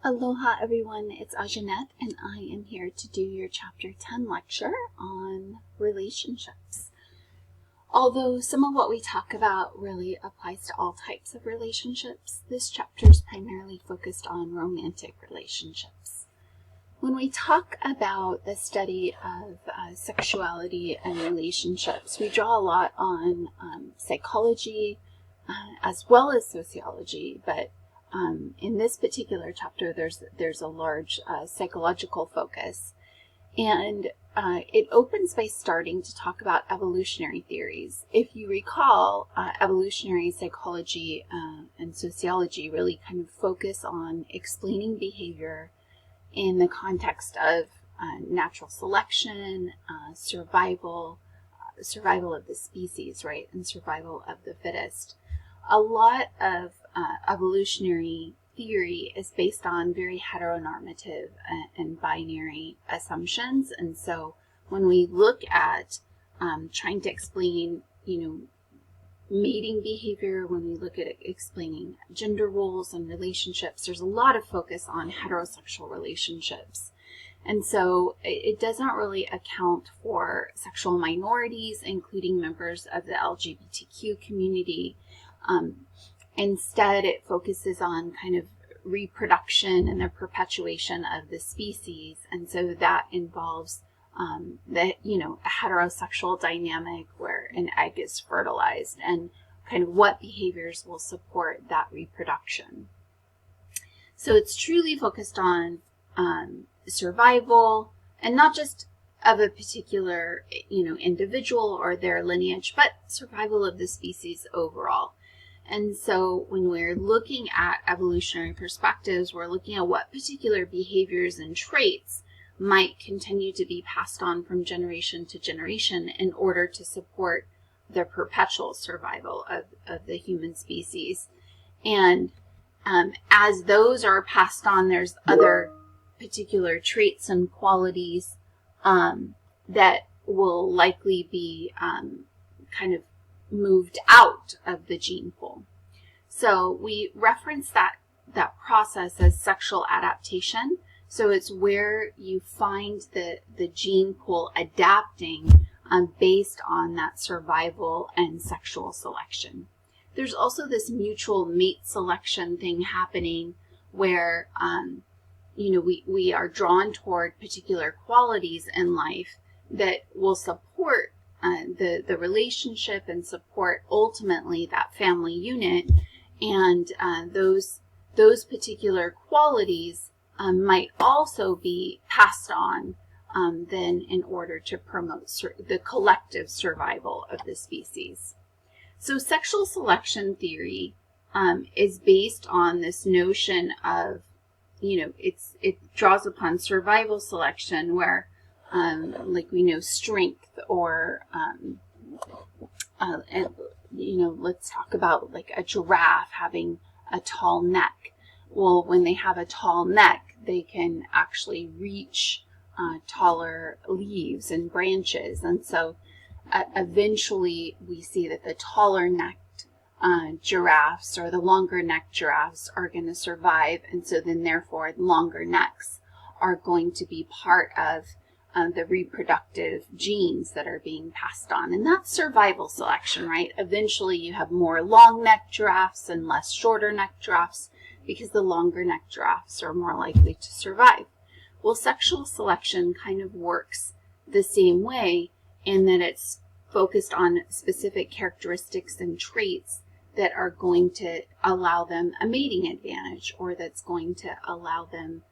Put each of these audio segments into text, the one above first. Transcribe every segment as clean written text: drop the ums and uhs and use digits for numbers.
Aloha everyone, it's Ajanette and I am here to do your chapter 10 lecture on relationships. Although some of what we talk about really applies to all types of relationships, this chapter is primarily focused on romantic relationships. When we talk about the study of sexuality and relationships, we draw a lot on psychology as well as sociology, but in this particular chapter, there's a large psychological focus, and it opens by starting to talk about evolutionary theories. If you recall, evolutionary psychology and sociology really kind of focus on explaining behavior in the context of natural selection, survival of the species, right, and survival of the fittest. A lot of evolutionary theory is based on very heteronormative and binary assumptions, and so when we look at trying to explain, mating behavior, when we look at explaining gender roles and relationships, there's a lot of focus on heterosexual relationships. And so it doesn't really account for sexual minorities, including members of the LGBTQ community. Instead, it focuses on kind of reproduction and the perpetuation of the species. And so that involves a heterosexual dynamic where an egg is fertilized and kind of what behaviors will support that reproduction. So it's truly focused on survival, and not just of a particular, individual or their lineage, but survival of the species overall. And so when we're looking at evolutionary perspectives, we're looking at what particular behaviors and traits might continue to be passed on from generation to generation in order to support the perpetual survival of the human species. And as those are passed on, there's other particular traits and qualities that will likely be kind of moved out of the gene pool. So we reference that process as sexual adaptation. So it's where you find the gene pool adapting based on that survival and sexual selection. There's also this mutual mate selection thing happening where we are drawn toward particular qualities in life that will support the relationship and support ultimately that family unit, and those particular qualities might also be passed on then in order to promote the collective survival of the species. So sexual selection theory is based on this notion of, it draws upon survival selection where strength or, let's talk about like a giraffe having a tall neck. Well, when they have a tall neck, they can actually reach taller leaves and branches. And so eventually we see that the taller necked giraffes or the longer necked giraffes are going to survive. And so then therefore longer necks are going to be part of the reproductive genes that are being passed on. And that's survival selection, right? Eventually you have more long-necked giraffes and less shorter-necked giraffes because the longer-necked giraffes are more likely to survive. Well, sexual selection kind of works the same way in that it's focused on specific characteristics and traits that are going to allow them a mating advantage, or that's going to allow them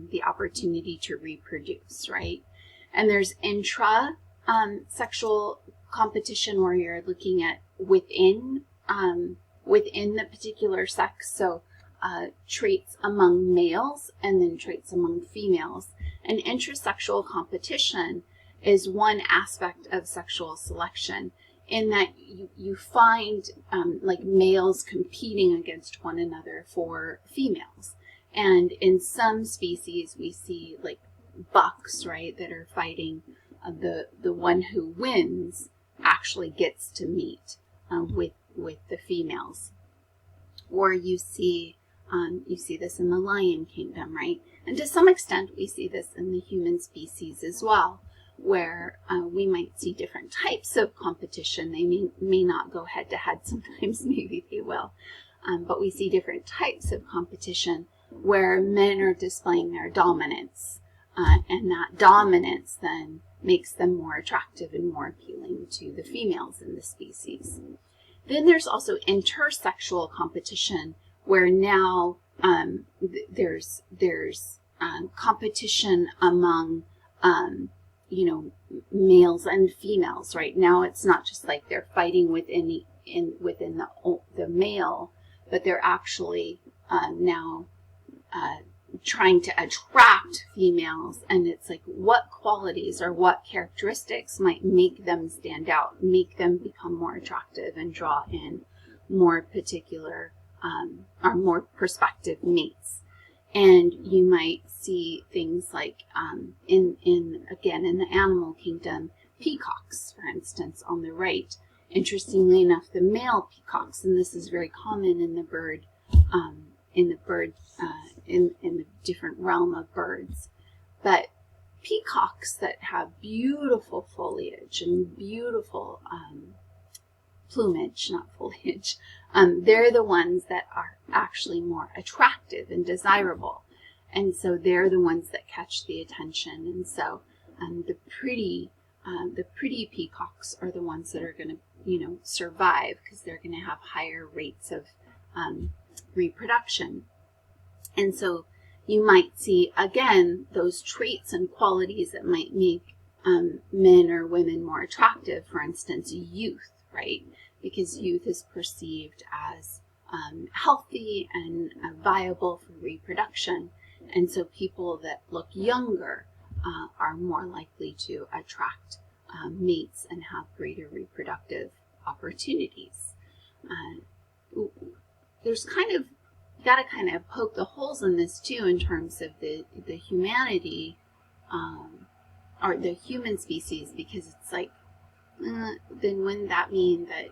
the opportunity to reproduce, right? And there's intra-sexual competition where you're looking at within the particular sex, so traits among males and then traits among females. And intrasexual competition is one aspect of sexual selection in that you find males competing against one another for females. And in some species we see like bucks, right, that are fighting. The one who wins actually gets to meet with the females. Or you see You see this in the lion kingdom, right? And to some extent, we see this in the human species as well, where we might see different types of competition. They may not go head to head. Sometimes maybe they will. But we see different types of competition where men are displaying their dominance. And that dominance then makes them more attractive and more appealing to the females in the species. Then there's also intersexual competition, where now there's competition among males and females. Right now, it's not just like they're fighting within the male, but they're actually now trying to attract females, and it's like what qualities or what characteristics might make them stand out, make them become more attractive and draw in more particular or more prospective mates. And you might see things like in the animal kingdom, peacocks, for instance, on the right. Interestingly enough, the male peacocks, and this is very common in the bird in the different realm of birds, but peacocks that have beautiful foliage and beautiful plumage, not foliage, they're the ones that are actually more attractive and desirable, and so they're the ones that catch the attention. And so the pretty peacocks are the ones that are going to survive, because they're going to have higher rates of reproduction. And so you might see, again, those traits and qualities that might make men or women more attractive. For instance, youth, right? Because youth is perceived as healthy and viable for reproduction. And so people that look younger are more likely to attract mates and have greater reproductive opportunities. There's you got to kind of poke the holes in this too, in terms of the humanity or the human species, because it's like, then wouldn't that mean that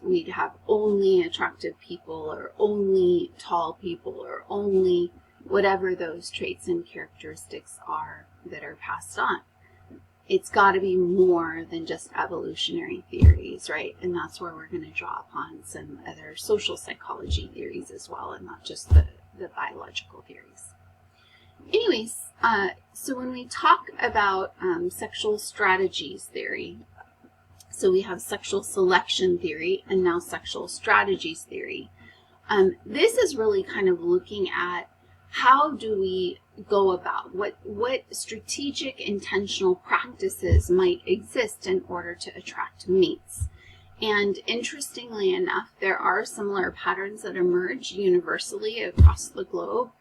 we'd have only attractive people, or only tall people, or only whatever those traits and characteristics are that are passed on? It's got to be more than just evolutionary theories, right? And that's where we're going to draw upon some other social psychology theories as well, and not just the biological theories. Anyways, so when we talk about sexual strategies theory, so we have sexual selection theory and now sexual strategies theory. This is really kind of looking at how do we go about, what strategic intentional practices might exist in order to attract mates. And interestingly enough, there are similar patterns that emerge universally across the globe.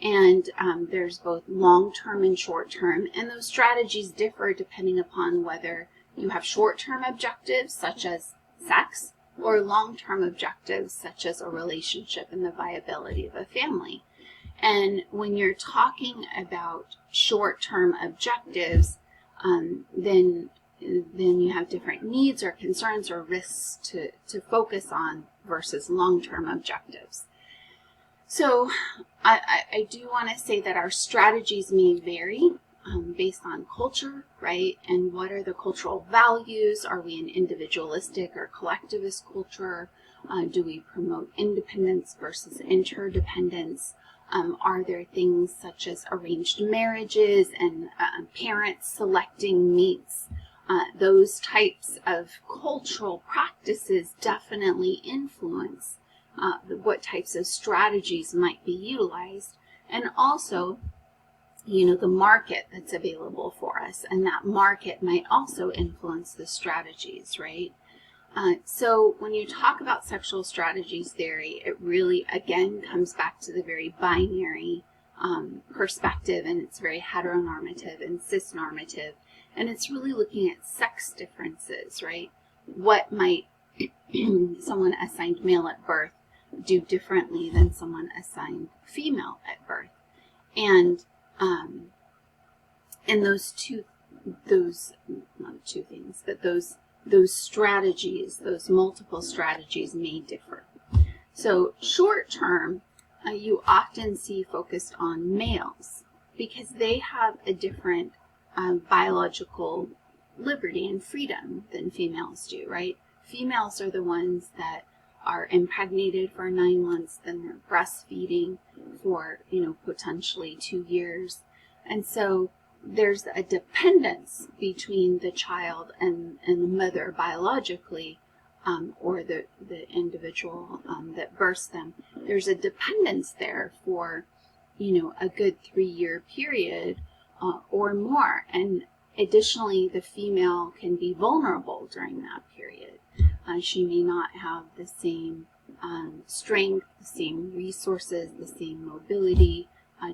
And there's both long-term and short-term, and those strategies differ depending upon whether you have short-term objectives such as sex, or long-term objectives such as a relationship and the viability of a family. And when you're talking about short-term objectives, then you have different needs or concerns or risks to focus on versus long-term objectives. So I do want to say that our strategies may vary based on culture, right? And what are the cultural values? Are we an individualistic or collectivist culture? Do we promote independence versus interdependence? Are there things such as arranged marriages and parents selecting mates? Those types of cultural practices definitely influence what types of strategies might be utilized, and also, the market that's available for us, and that market might also influence the strategies, right? So when you talk about sexual strategies theory, it really, again, comes back to the very binary perspective, and it's very heteronormative and cisnormative, and it's really looking at sex differences, right? What might someone assigned male at birth do differently than someone assigned female at birth? And those strategies, those multiple strategies may differ. So short term, you often see focused on males because they have a different biological liberty and freedom than females do, right? Females are the ones that are impregnated for 9 months, then they're breastfeeding for, potentially 2 years. And so there's a dependence between the child and the mother biologically, or the individual that births them. There's a dependence there for, a good 3-year period or more. And additionally, the female can be vulnerable during that period. She may not have the same strength, the same resources, the same mobility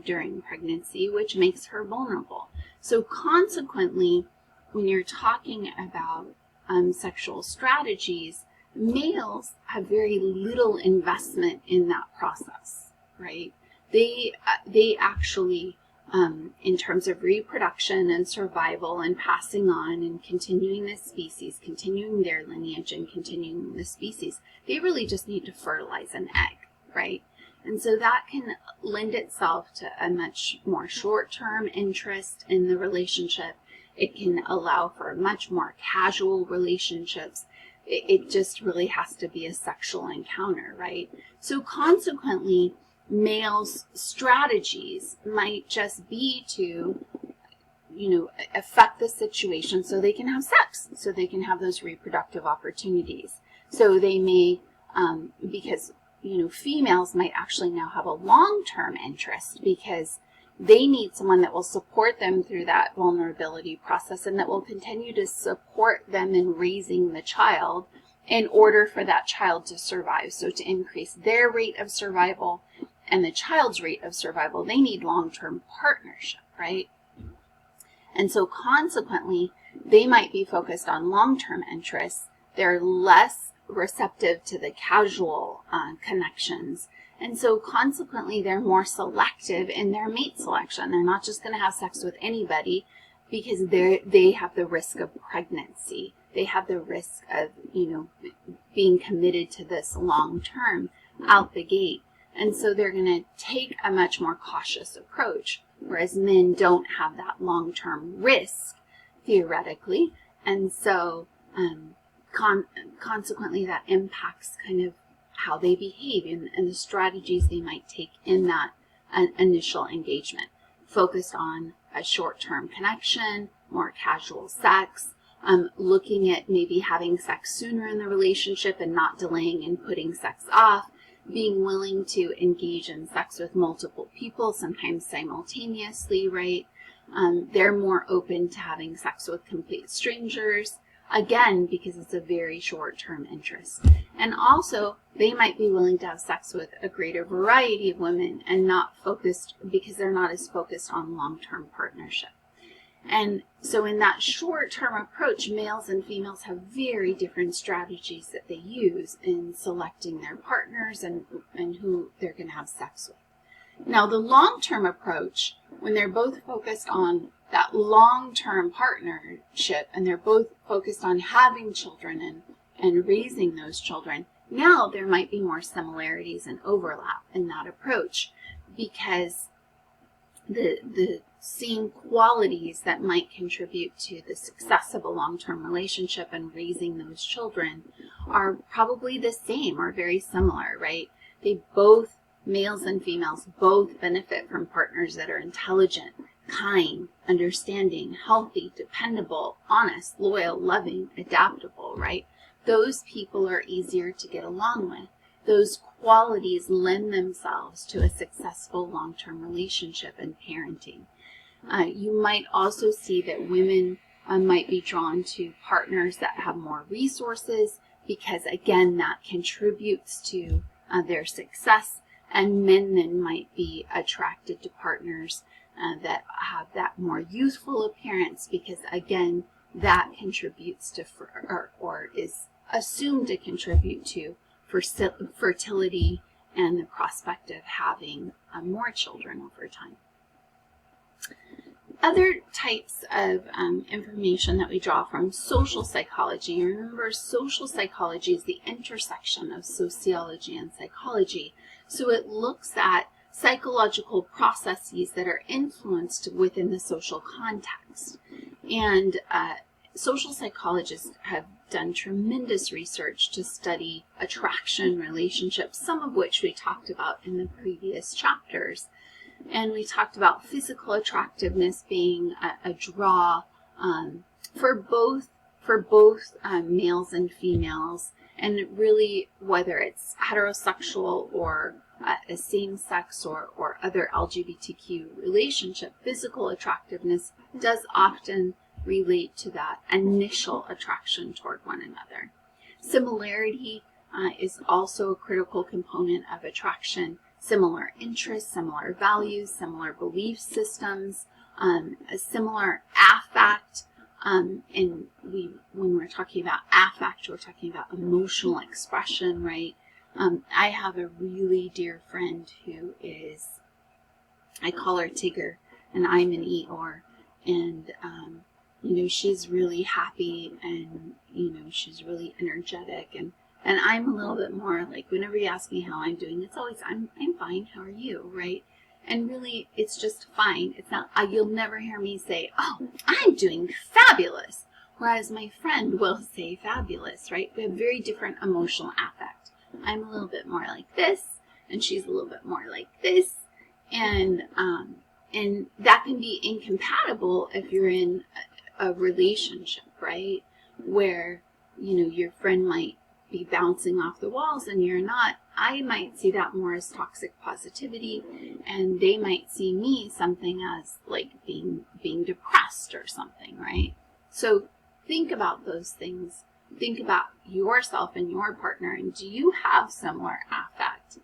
during pregnancy, which makes her vulnerable. So consequently, when you're talking about sexual strategies, males have very little investment in that process, right? They actually, in terms of reproduction and survival and passing on and continuing the species, continuing their lineage and continuing the species, they really just need to fertilize an egg, right? And so that can lend itself to a much more short-term interest in the relationship. It can allow for much more casual relationships. It just really has to be a sexual encounter, right? So consequently, males' strategies might just be to, affect the situation so they can have sex, so they can have those reproductive opportunities. So they may, because, females might actually now have a long-term interest because they need someone that will support them through that vulnerability process and that will continue to support them in raising the child in order for that child to survive. So to increase their rate of survival and the child's rate of survival, they need long-term partnership, right? And so consequently, they might be focused on long-term interests. They're less receptive to the casual connections. And so consequently, they're more selective in their mate selection. They're not just going to have sex with anybody because they have the risk of pregnancy. They have the risk of, being committed to this long term out the gate. And so they're going to take a much more cautious approach, whereas men don't have that long-term risk, theoretically. And so consequently, that impacts kind of how they behave and the strategies they might take in that initial engagement, focused on a short-term connection, more casual sex, looking at maybe having sex sooner in the relationship and not delaying and putting sex off, being willing to engage in sex with multiple people, sometimes simultaneously, right? They're more open to having sex with complete strangers, again, because it's a very short-term interest. And also, they might be willing to have sex with a greater variety of women and not focused, because they're not as focused on long-term partnership. And so in that short-term approach, males and females have very different strategies that they use in selecting their partners and who they're going to have sex with. Now, the long-term approach, when they're both focused on that long-term partnership and they're both focused on having children and raising those children, now there might be more similarities and overlap in that approach, because the same qualities that might contribute to the success of a long-term relationship and raising those children are probably the same or very similar, right? They both, males and females, both benefit from partners that are intelligent, kind, understanding, healthy, dependable, honest, loyal, loving, adaptable, right? Those people are easier to get along with. Those qualities lend themselves to a successful long-term relationship and parenting. You might also see that women might be drawn to partners that have more resources because, again, that contributes to their success. And men then might be attracted to partners that have that more youthful appearance because, again, that contributes to or is assumed to contribute to fertility and the prospect of having more children over time. Other types of information that we draw from social psychology. Remember, social psychology is the intersection of sociology and psychology. So it looks at psychological processes that are influenced within the social context. And social psychologists have done tremendous research to study attraction relationships, some of which we talked about in the previous chapters. And we talked about physical attractiveness being a draw for both males and females, and really whether it's heterosexual or a same-sex or other LGBTQ relationship, physical attractiveness does often relate to that initial attraction toward one another. Similarity is also a critical component of attraction. Similar interests, similar values, similar belief systems, a similar affect. And when we're talking about affect, we're talking about emotional expression, right? I have a really dear friend who is, I call her Tigger, and I'm an Eeyore. And, she's really happy, and, she's really energetic, and I'm a little bit more like, whenever you ask me how I'm doing, it's always, I'm fine, how are you, right? And really, it's just fine. It's not, you'll never hear me say, oh, I'm doing fabulous. Whereas my friend will say fabulous, right? We have very different emotional affect. I'm a little bit more like this, and she's a little bit more like this. And that can be incompatible if you're in a relationship, right? Where, your friend might be bouncing off the walls and you're not. I might see that more as toxic positivity, and they might see me something as like being depressed or something, right? So think about those things. Think about yourself and your partner, and do you have similar affect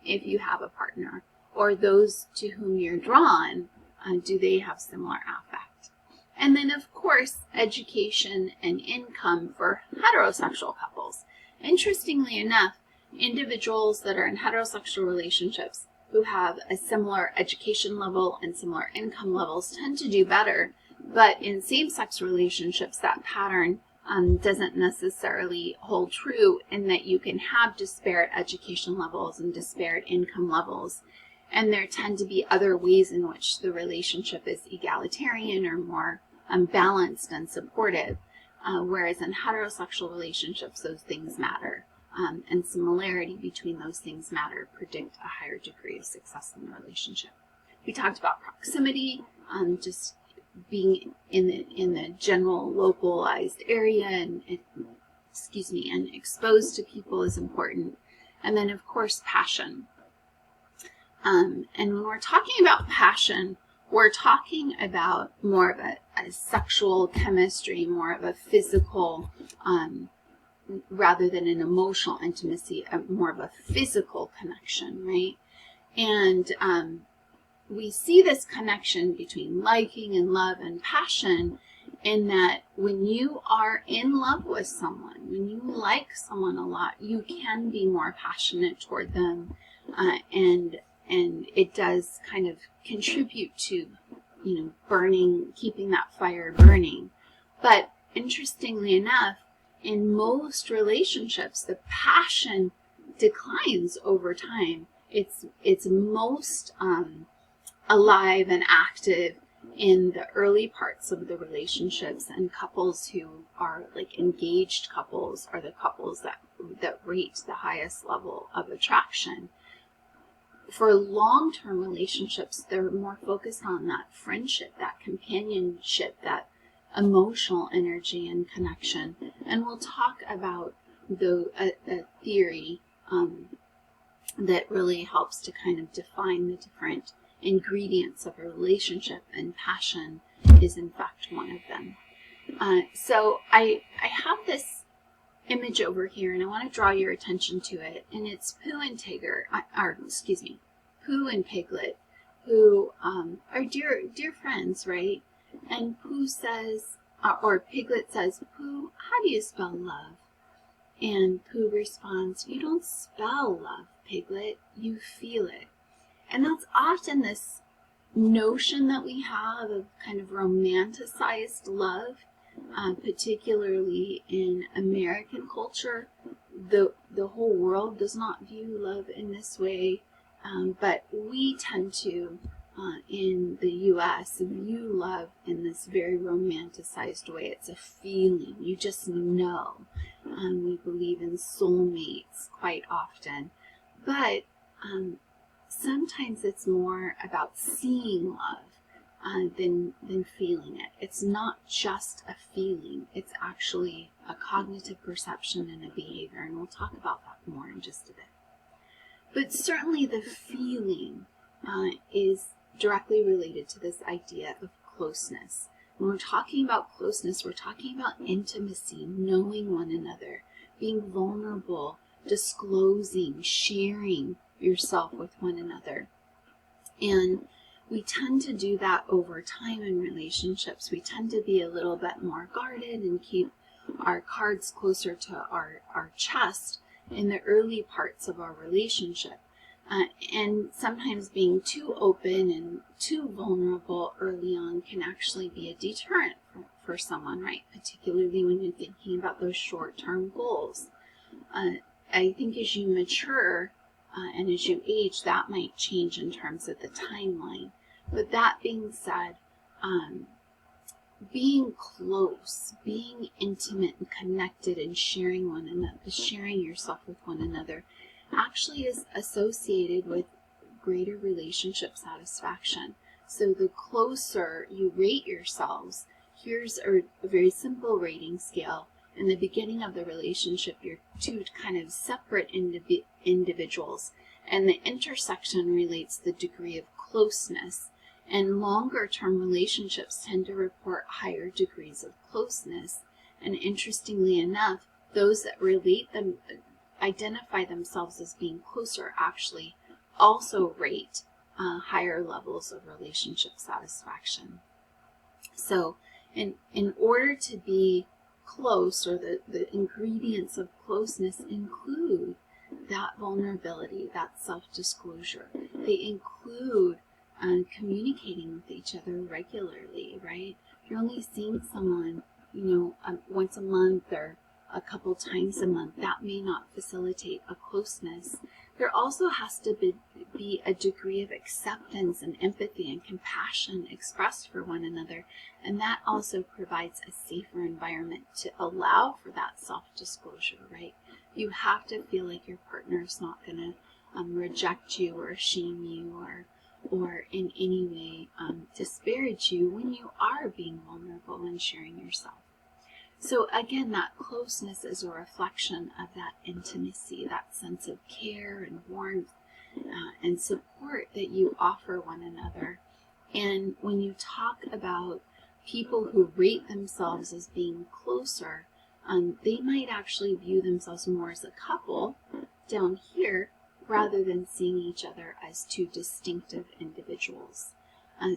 if you have a partner, or those to whom you're drawn, do they have similar affect? And then, of course, education and income for heterosexual couples. Interestingly enough, individuals that are in heterosexual relationships who have a similar education level and similar income levels tend to do better. But in same-sex relationships, that pattern doesn't necessarily hold true, in that you can have disparate education levels and disparate income levels. And there tend to be other ways in which the relationship is egalitarian or more balanced and supportive. Whereas in heterosexual relationships, those things matter. And similarity between those things matter, predict a higher degree of success in the relationship. We talked about proximity, just being in the general localized area and exposed to people is important. And then, of course, passion. And when we're talking about passion, we're talking about more of a sexual chemistry, more of a physical, rather than an emotional intimacy, more of a physical connection, right? And we see this connection between liking and love and passion in that when you are in love with someone, when you like someone a lot, you can be more passionate toward them, and it does kind of contribute to, keeping that fire burning. But interestingly enough, in most relationships, the passion declines over time. It's most alive and active in the early parts of the relationships, and couples who are like engaged couples are the couples that rate the highest level of attraction. For long-term relationships, they're more focused on that friendship, that companionship, that emotional energy and connection. And we'll talk about a theory that really helps to kind of define the different ingredients of a relationship, and passion is in fact one of them. So I have this image over here, and I want to draw your attention to it, and it's Pooh and Pooh and Piglet, who are dear friends, right? And Pooh says, or Piglet says, Pooh, how do you spell love? And Pooh responds, you don't spell love, Piglet, you feel it. And that's often this notion that we have of kind of romanticized love, particularly in American culture. The whole world does not view love in this way, but we tend to, in the U.S., view love in this very romanticized way. It's a feeling. You just know. We believe in soulmates quite often. But sometimes it's more about seeing love than feeling it. It's not just a feeling. It's actually a cognitive perception and a behavior. And we'll talk about that more in just a bit. But certainly the feeling is directly related to this idea of closeness. When we're talking about closeness, we're talking about intimacy, knowing one another, being vulnerable, disclosing, sharing yourself with one another. And we tend to do that over time in relationships. We tend to be a little bit more guarded and keep our cards closer to our chest in the early parts of our relationship. And sometimes being too open and too vulnerable early on can actually be a deterrent for someone, right? Particularly when you're thinking about those short-term goals. I think as you mature and as you age, that might change in terms of the timeline. But that being said, being close, being intimate and connected and sharing yourself with one another actually is associated with greater relationship satisfaction. So the closer you rate yourselves, here's a very simple rating scale. In the beginning of the relationship, you're two kind of separate individuals, and the intersection relates the degree of closeness. And longer-term relationships tend to report higher degrees of closeness. And interestingly enough, those that identify themselves as being closer actually also rate higher levels of relationship satisfaction. So in order to be close, or the ingredients of closeness include that vulnerability, that self-disclosure. They include communicating with each other regularly, right? If you're only seeing someone, once a month or a couple times a month, that may not facilitate a closeness. There also has to be a degree of acceptance and empathy and compassion expressed for one another, and that also provides a safer environment to allow for that self-disclosure, right? You have to feel like your partner's not going to reject you or shame you or in any way disparage you when you are being vulnerable and sharing yourself. So again, that closeness is a reflection of that intimacy, that sense of care and warmth and support that you offer one another. And when you talk about people who rate themselves as being closer, they might actually view themselves more as a couple down here rather than seeing each other as two distinctive individuals.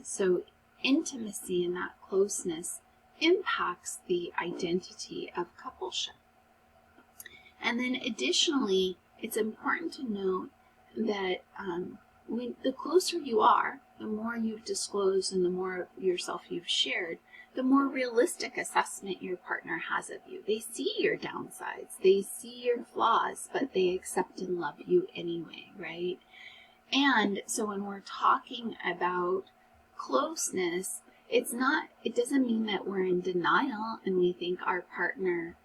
So intimacy and that closeness impacts the identity of coupleship. And then additionally, it's important to note that the closer you are, the more you've disclosed and the more of yourself you've shared, the more realistic assessment your partner has of you. They see your downsides, they see your flaws, but they accept and love you anyway, right? And so when we're talking about closeness, it doesn't mean that we're in denial and we think our partner,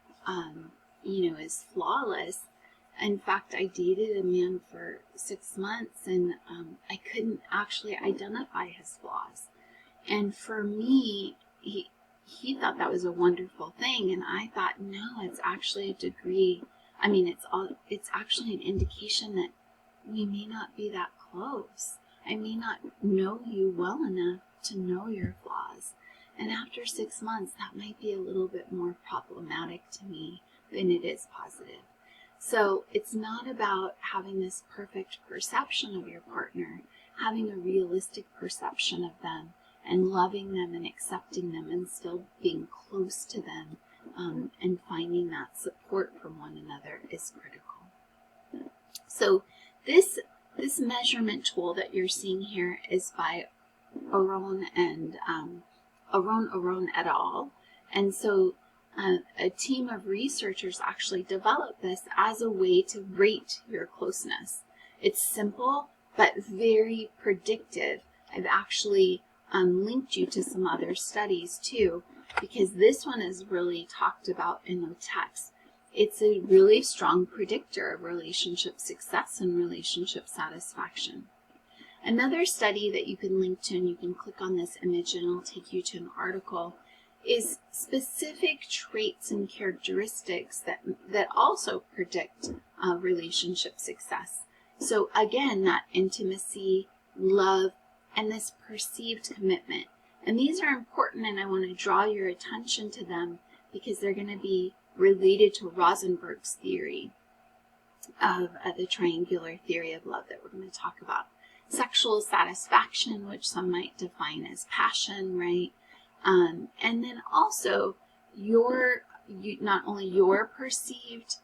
is flawless. In fact, I dated a man for 6 months and I couldn't actually identify his flaws. And for me, he thought that was a wonderful thing, and I thought, no, it's actually a degree. It's actually an indication that we may not be that close. I may not know you well enough to know your flaws. And after 6 months, that might be a little bit more problematic to me than it is positive. So it's not about having this perfect perception of your partner, having a realistic perception of them, and loving them and accepting them and still being close to them, and finding that support from one another is critical. So this measurement tool that you're seeing here is by Aron and Aron et al. And so a team of researchers actually developed this as a way to rate your closeness. It's simple, but very predictive. I've actually linked you to some other studies too, because this one is really talked about in the text. It's a really strong predictor of relationship success and relationship satisfaction. Another study that you can link to, and you can click on this image and it'll take you to an article, is specific traits and characteristics that also predict relationship success. So again, that intimacy, love, and this perceived commitment. And these are important, and I want to draw your attention to them because they're going to be related to Rosenberg's theory of the triangular theory of love that we're going to talk about. Sexual satisfaction, which some might define as passion, right? And then also not only your perceived,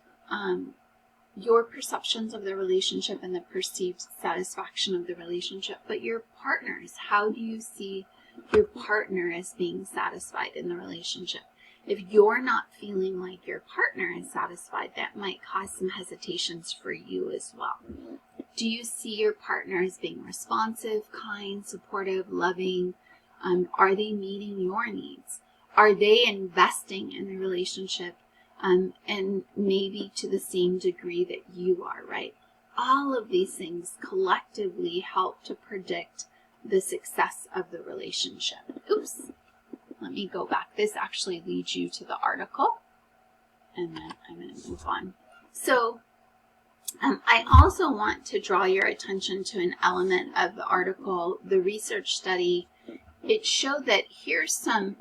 your perceptions of the relationship and the perceived satisfaction of the relationship, but your partner's. How do you see your partner as being satisfied in the relationship? If you're not feeling like your partner is satisfied, that might cause some hesitations for you as well. Do you see your partner as being responsive, kind, supportive, loving? Are they meeting your needs? Are they investing in the relationship and maybe to the same degree that you are, right? All of these things collectively help to predict the success of the relationship. Oops. Let me go back. This actually leads you to the article, and then I'm going to move on. So I also want to draw your attention to an element of the article, the research study. It showed that here's some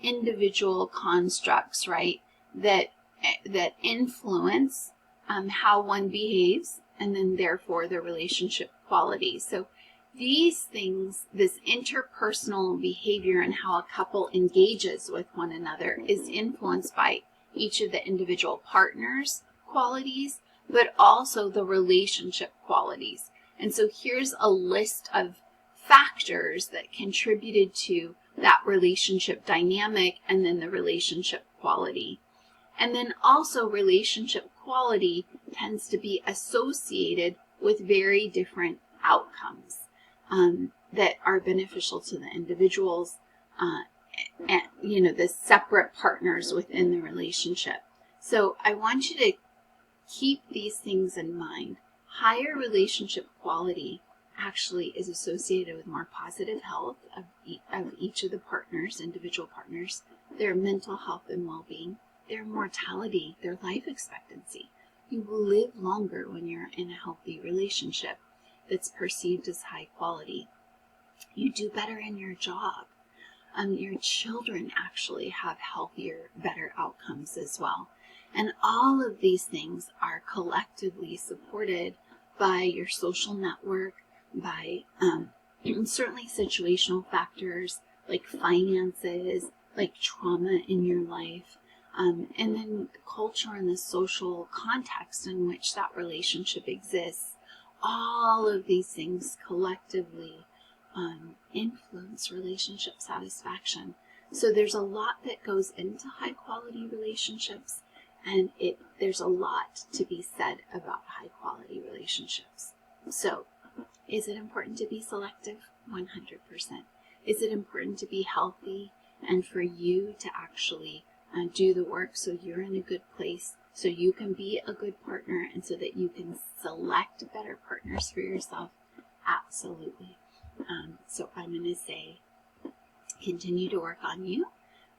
individual constructs, right, that influence how one behaves, and then therefore the relationship quality. So these things, this interpersonal behavior and how a couple engages with one another is influenced by each of the individual partners' qualities, but also the relationship qualities. And so here's a list of factors that contributed to that relationship dynamic and then the relationship quality. And then also relationship quality tends to be associated with very different outcomes that are beneficial to the individuals and, the separate partners within the relationship. So I want you to keep these things in mind. Higher relationship quality actually is associated with more positive health of each of the partners, individual partners, their mental health and well-being, their mortality, their life expectancy. You will live longer when you're in a healthy relationship that's perceived as high quality. You do better in your job. Your children actually have healthier, better outcomes as well. And all of these things are collectively supported by your social network, by certainly situational factors like finances, like trauma in your life, and then the culture and the social context in which that relationship exists. All of these things collectively influence relationship satisfaction. So there's a lot that goes into high quality relationships, and there's a lot to be said about high quality relationships. So is it important to be selective? 100%. Is it important to be healthy and for you to actually do the work so you're in a good place, so you can be a good partner and so that you can select better partners for yourself? Absolutely. So I'm going to say continue to work on you,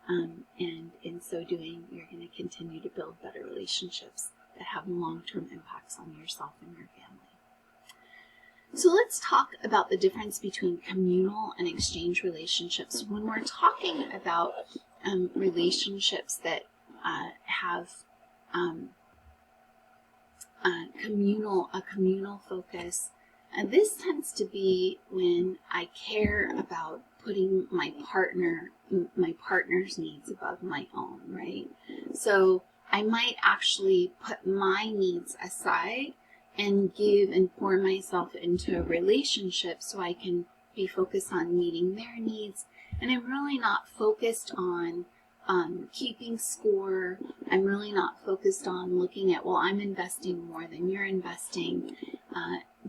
and in so doing you're going to continue to build better relationships that have long-term impacts on yourself and your family. So let's talk about the difference between communal and exchange relationships. When we're talking about relationships that have a communal focus, and this tends to be when I care about putting my partner's needs above my own, right? So I might actually put my needs aside and give and pour myself into a relationship so I can be focused on meeting their needs, and I'm really not focused on keeping score. I'm really not focused on looking at, well, I'm investing more than you're investing.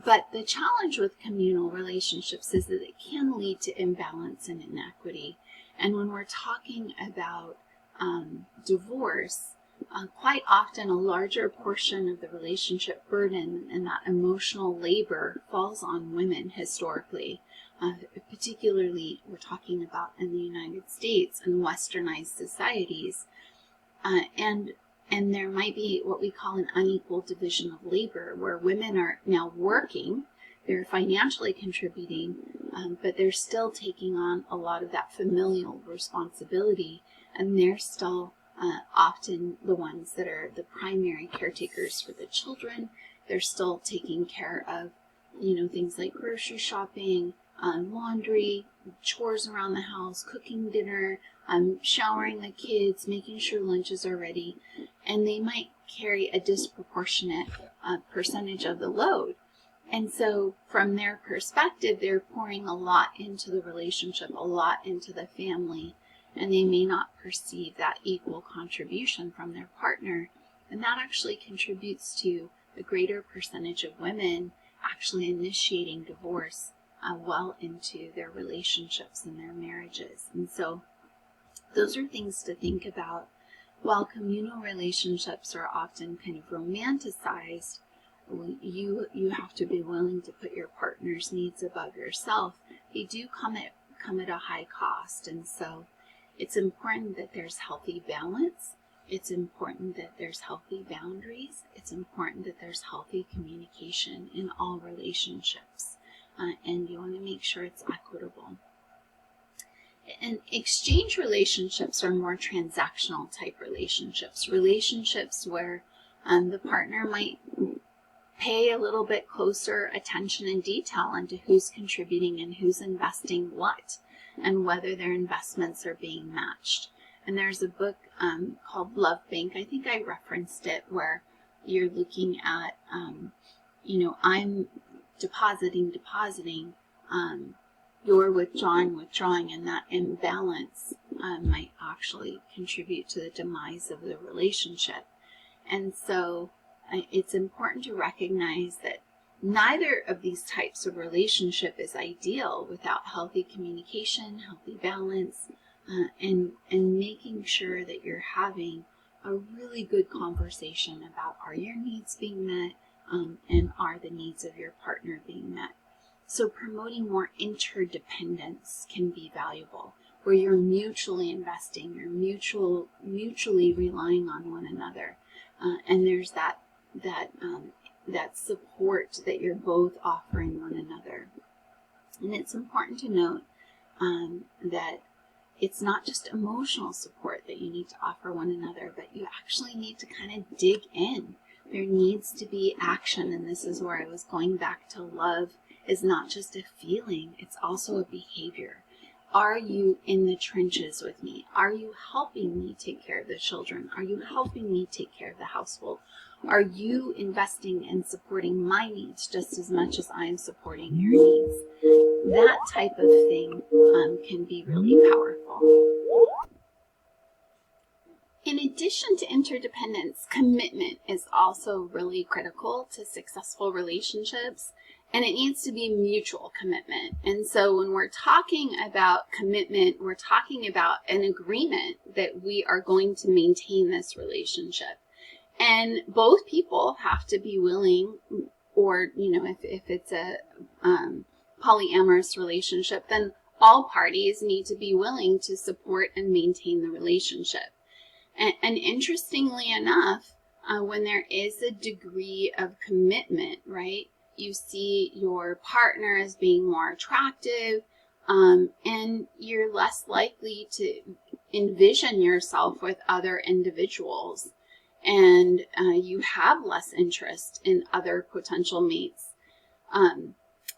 But the challenge with communal relationships is that it can lead to imbalance and inequity. And when we're talking about divorce, quite often a larger portion of the relationship burden and that emotional labor falls on women historically. Particularly, we're talking about in the United States and westernized societies. And there might be what we call an unequal division of labor, where women are now working, they're financially contributing, but they're still taking on a lot of that familial responsibility, and they're still often the ones that are the primary caretakers for the children. They're still taking care of, things like grocery shopping, laundry, chores around the house, cooking dinner, showering the kids, making sure lunches are ready, and they might carry a disproportionate percentage of the load. And so from their perspective, they're pouring a lot into the relationship, a lot into the family, and they may not perceive that equal contribution from their partner. And that actually contributes to a greater percentage of women actually initiating divorce well into their relationships and their marriages. And so those are things to think about. While communal relationships are often kind of romanticized, you have to be willing to put your partner's needs above yourself. They do come at a high cost, and so it's important that there's healthy balance. It's important that there's healthy boundaries. It's important that there's healthy communication in all relationships, and you want to make sure it's equitable. And exchange relationships are more transactional type relationships where the partner might pay a little bit closer attention and detail into who's contributing and who's investing what, and whether their investments are being matched. And there's a book called Love Bank, I think I referenced it, where you're looking at, I'm depositing, you're withdrawing, and that imbalance might actually contribute to the demise of the relationship. And so it's important to recognize that neither of these types of relationship is ideal without healthy communication, healthy balance, and making sure that you're having a really good conversation about, are your needs being met, and are the needs of your partner being met. So promoting more interdependence can be valuable, where you're mutually investing, you're mutually relying on one another, and there's that support that you're both offering one another. And it's important to note that it's not just emotional support that you need to offer one another, but you actually need to kind of dig in. There needs to be action, and this is where I was going back to love is not just a feeling, it's also a behavior. Are you in the trenches with me? Are you helping me take care of the children? Are you helping me take care of the household? Are you investing and supporting my needs just as much as I'm supporting your needs? That type of thing can be really powerful. In addition to interdependence, commitment is also really critical to successful relationships, and it needs to be mutual commitment. And so when we're talking about commitment, we're talking about an agreement that we are going to maintain this relationship. And both people have to be willing, or, if it's a polyamorous relationship, then all parties need to be willing to support and maintain the relationship. And interestingly enough, when there is a degree of commitment, right, you see your partner as being more attractive, and you're less likely to envision yourself with other individuals, and you have less interest in other potential mates.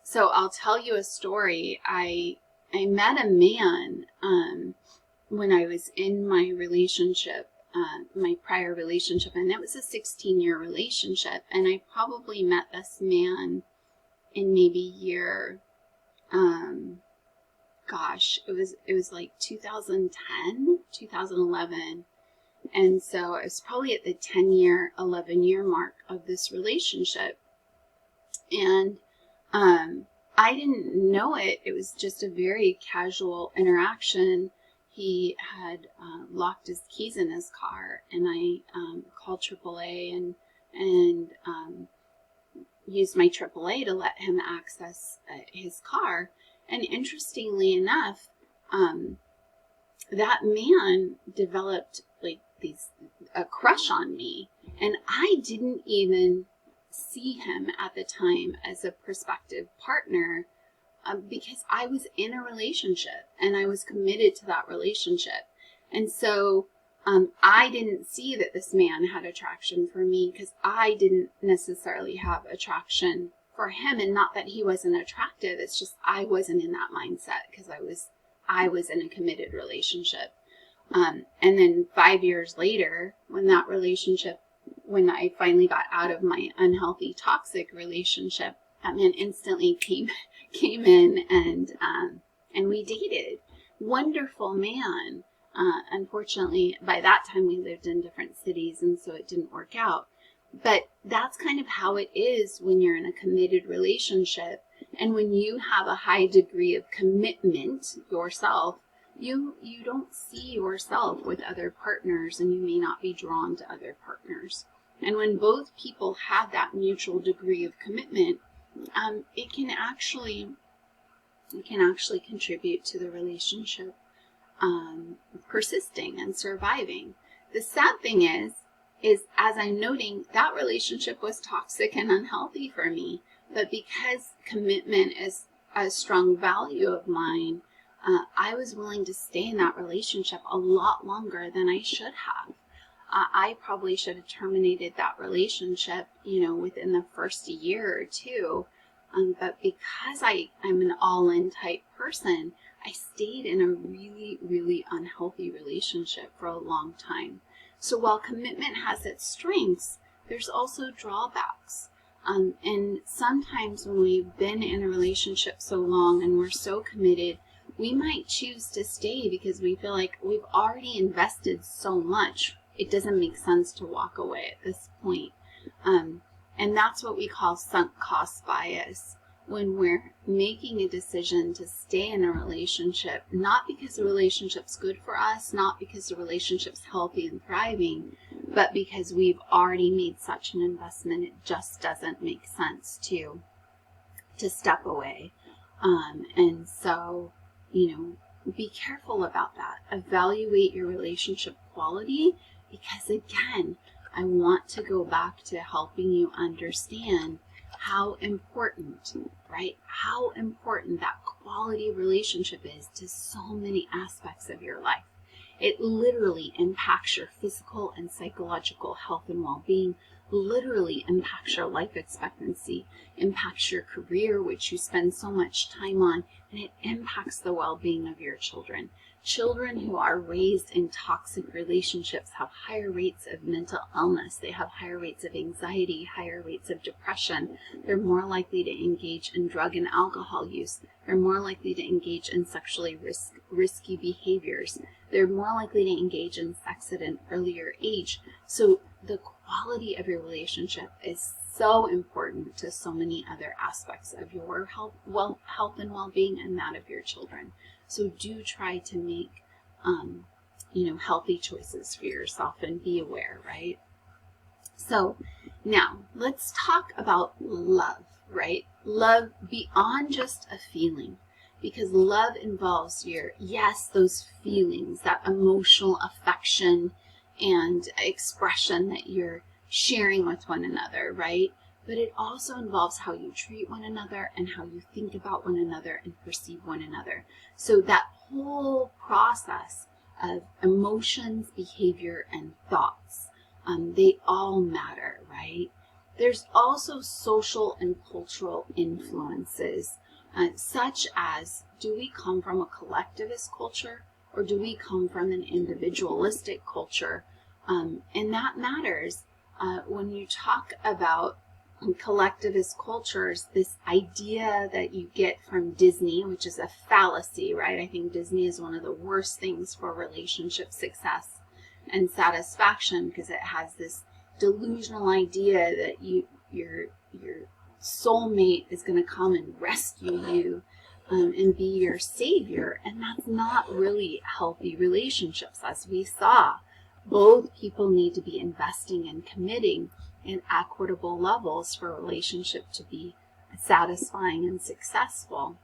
So I'll tell you a story. I met a man when I was in my relationship, my prior relationship, and it was a 16-year relationship, and I probably met this man in maybe year 7 gosh, it was like 2010, 2011. And so I was probably at the 10-year, 11-year mark of this relationship. And I didn't know it. It was just a very casual interaction. He had locked his keys in his car, and I called AAA and used my AAA to let him access his car. And interestingly enough, that man developed like a crush on me, and I didn't even see him at the time as a prospective partner, because I was in a relationship and I was committed to that relationship. And so I didn't see that this man had attraction for me because I didn't necessarily have attraction for him. And not that he wasn't attractive, it's just I wasn't in that mindset because I was in a committed relationship. And then 5 years later, when I finally got out of my unhealthy, toxic relationship, that man instantly came in and we dated. Wonderful man. Unfortunately, by that time we lived in different cities, and so it didn't work out. But that's kind of how it is when you're in a committed relationship, and when you have a high degree of commitment yourself, you don't see yourself with other partners, and you may not be drawn to other partners. And when both people have that mutual degree of commitment, it can actually contribute to the relationship persisting and surviving. The sad thing is as I'm noting, that relationship was toxic and unhealthy for me. But because commitment is a strong value of mine, I was willing to stay in that relationship a lot longer than I should have. I probably should have terminated that relationship, within the first year or two. But because I'm an all-in type person, I stayed in a really, really unhealthy relationship for a long time. So while commitment has its strengths, there's also drawbacks. And sometimes when we've been in a relationship so long and we're so committed, we might choose to stay because we feel like we've already invested so much. It doesn't make sense to walk away at this point. And that's what we call sunk cost bias. When we're making a decision to stay in a relationship, not because the relationship's good for us, not because the relationship's healthy and thriving, but because we've already made such an investment, it just doesn't make sense to step away. And so, be careful about that. Evaluate your relationship quality, because again, I want to go back to helping you understand how important, right? How important that quality of relationship is to so many aspects of your life. It literally impacts your physical and psychological health and well-being, literally impacts your life expectancy, impacts your career, which you spend so much time on, and it impacts the well-being of your children. Children who are raised in toxic relationships have higher rates of mental illness. They have higher rates of anxiety, higher rates of depression. They're more likely to engage in drug and alcohol use. They're more likely to engage in sexually risky behaviors. They're more likely to engage in sex at an earlier age. So the quality of your relationship is so important to so many other aspects of your health and well-being and that of your children. So do try to make, healthy choices for yourself and be aware, right? So now let's talk about love, right? Love beyond just a feeling, because love involves those feelings, that emotional affection and expression that you're sharing with one another, right? But it also involves how you treat one another and how you think about one another and perceive one another. So that whole process of emotions, behavior, and thoughts, they all matter, right? There's also social and cultural influences, such as, do we come from a collectivist culture or do we come from an individualistic culture? And that matters when you talk about collectivist cultures, this idea that you get from Disney, which is a fallacy, right? I think Disney is one of the worst things for relationship success and satisfaction, because it has this delusional idea that your soulmate is going to come and rescue you and be your savior, and that's not really healthy relationships. As we saw, both people need to be investing and committing in equitable levels for a relationship to be satisfying and successful.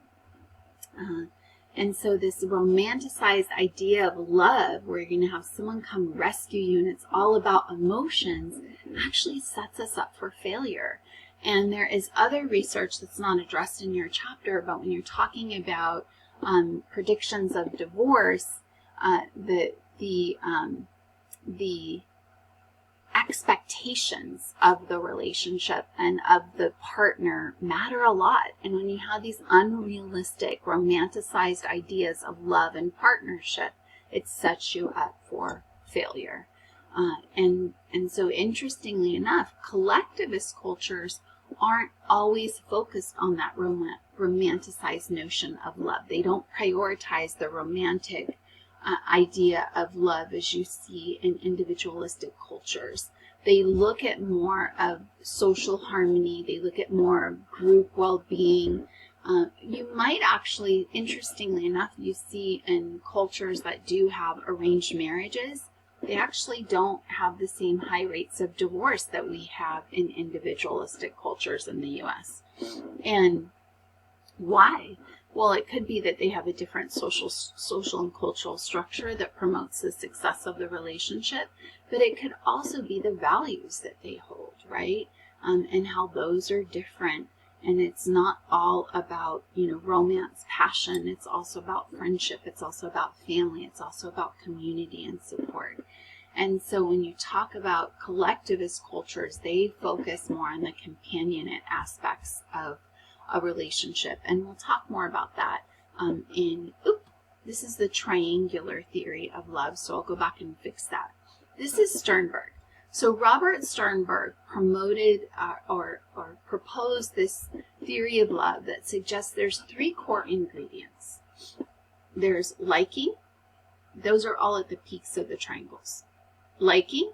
And so this romanticized idea of love, where you're going to have someone come rescue you and it's all about emotions, actually sets us up for failure. And there is other research that's not addressed in your chapter, but when you're talking about predictions of divorce, the expectations of the relationship and of the partner matter a lot. And when you have these unrealistic, romanticized ideas of love and partnership, it sets you up for failure. And so interestingly enough, collectivist cultures aren't always focused on that romanticized notion of love. They don't prioritize the romantic idea of love as you see in individualistic cultures. They look at more of social harmony. They look at more of group well-being. You might actually, interestingly enough, you see in cultures that do have arranged marriages, they actually don't have the same high rates of divorce that we have in individualistic cultures in the U.S. And why? Well, it could be that they have a different social and cultural structure that promotes the success of the relationship, but it could also be the values that they hold, right? And how those are different. And it's not all about, romance, passion. It's also about friendship. It's also about family. It's also about community and support. And so when you talk about collectivist cultures, they focus more on the companionate aspects of a relationship. And we'll talk more about that this is the triangular theory of love. So I'll go back and fix that. This is Sternberg. So Robert Sternberg promoted or proposed this theory of love that suggests there's 3 core ingredients. There's liking. Those are all at the peaks of the triangles. Liking,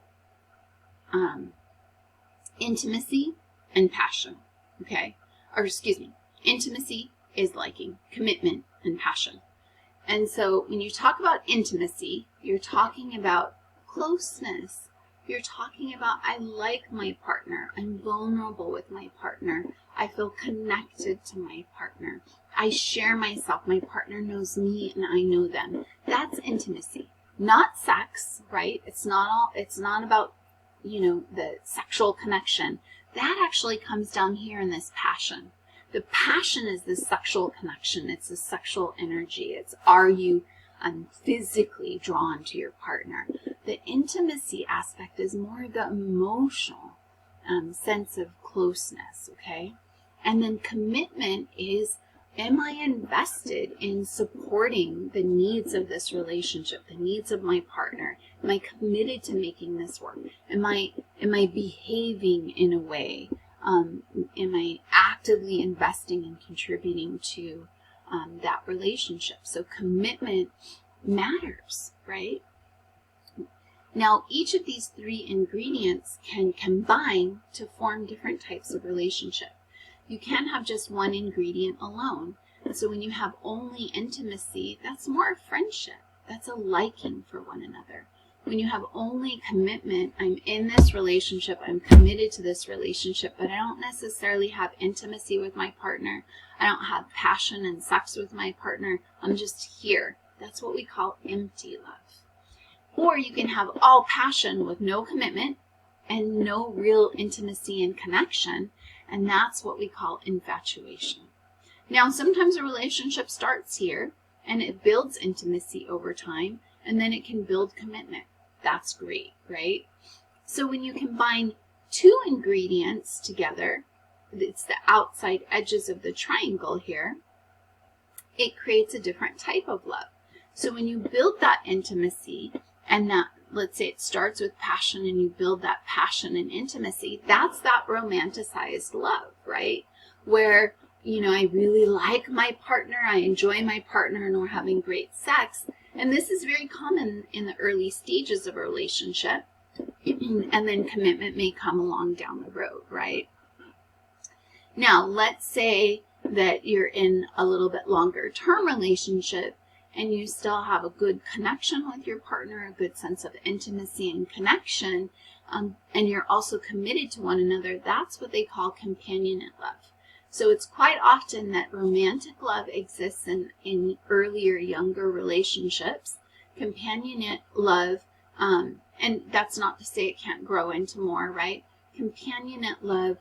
intimacy, and passion. Okay? Or excuse me, intimacy is liking, commitment, and passion. And so when you talk about intimacy, you're talking about closeness. You're talking about, I like my partner. I'm vulnerable with my partner. I feel connected to my partner. I share myself. My partner knows me and I know them. That's intimacy. Not sex, right? It's not about, the sexual connection. That actually comes down here in this passion. The passion is the sexual connection. It's the sexual energy. It's, are you physically drawn to your partner? The intimacy aspect is more of the emotional sense of closeness, okay? And then commitment is, am I invested in supporting the needs of this relationship, the needs of my partner? Am I committed to making this work? Am I behaving in a way? Am I actively investing and contributing to that relationship? So commitment matters, right? Now, each of these 3 ingredients can combine to form different types of relationship. You can't have just one ingredient alone. And so when you have only intimacy, that's more friendship. That's a liking for one another. When you have only commitment, I'm in this relationship, I'm committed to this relationship, but I don't necessarily have intimacy with my partner. I don't have passion and sex with my partner. I'm just here. That's what we call empty love. Or you can have all passion with no commitment and no real intimacy and connection, and that's what we call infatuation. Now, sometimes a relationship starts here and it builds intimacy over time, and then it can build commitment. That's great, right? So when you combine 2 ingredients together, it's the outside edges of the triangle here, it creates a different type of love. So when you build that intimacy and that let's say it starts with passion and you build that passion and intimacy, that's that romanticized love, right? Where, I really like my partner, I enjoy my partner, and we're having great sex. And this is very common in the early stages of a relationship. And then commitment may come along down the road, right? Now, let's say that you're in a little bit longer term relationship and you still have a good connection with your partner, a good sense of intimacy and connection, and you're also committed to one another. That's what they call companionate love. So it's quite often that romantic love exists in earlier, younger relationships. Companionate love, and that's not to say it can't grow into more, right? Companionate love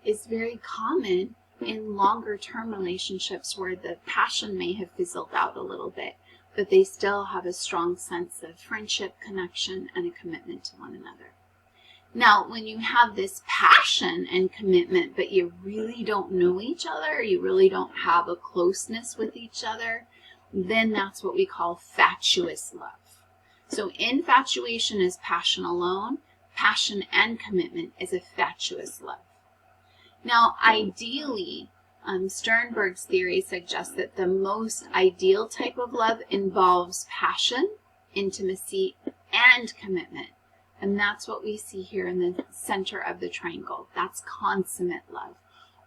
is very common in longer term relationships where the passion may have fizzled out a little bit, but they still have a strong sense of friendship, connection, and a commitment to one another. Now, when you have this passion and commitment, but you really don't know each other, you really don't have a closeness with each other, then that's what we call fatuous love. So infatuation is passion alone. Passion and commitment is a fatuous love. Now, ideally, Sternberg's theory suggests that the most ideal type of love involves passion, intimacy, and commitment. And that's what we see here in the center of the triangle. That's consummate love.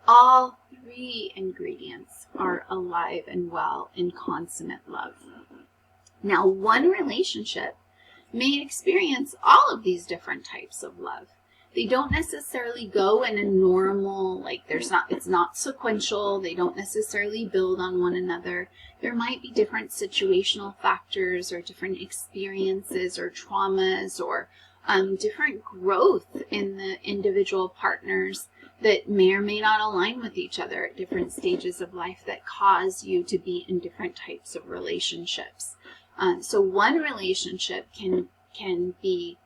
All three ingredients are alive and well in consummate love. Now, one relationship may experience all of these different types of love. They don't necessarily go in a normal, it's not sequential. They don't necessarily build on one another. There might be different situational factors or different experiences or traumas or different growth in the individual partners that may or may not align with each other at different stages of life that cause you to be in different types of relationships. So one relationship can be,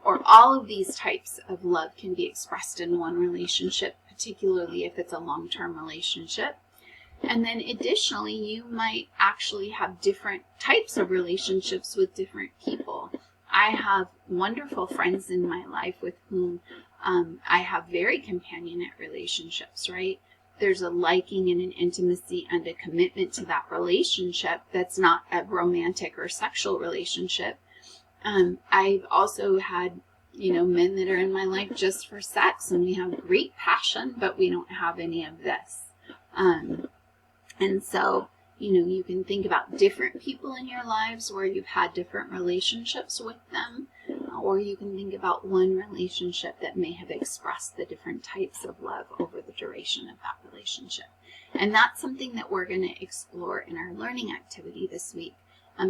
or all of these types of love can be expressed in one relationship, particularly if it's a long-term relationship. And then additionally, you might actually have different types of relationships with different people. I have wonderful friends in my life with whom I have very companionate relationships, right? There's a liking and an intimacy and a commitment to that relationship that's not a romantic or sexual relationship. I've also had, men that are in my life just for sex, and we have great passion, but we don't have any of this. And so, you can think about different people in your lives where you've had different relationships with them, or you can think about one relationship that may have expressed the different types of love over the duration of that relationship. And that's something that we're going to explore in our learning activity this week,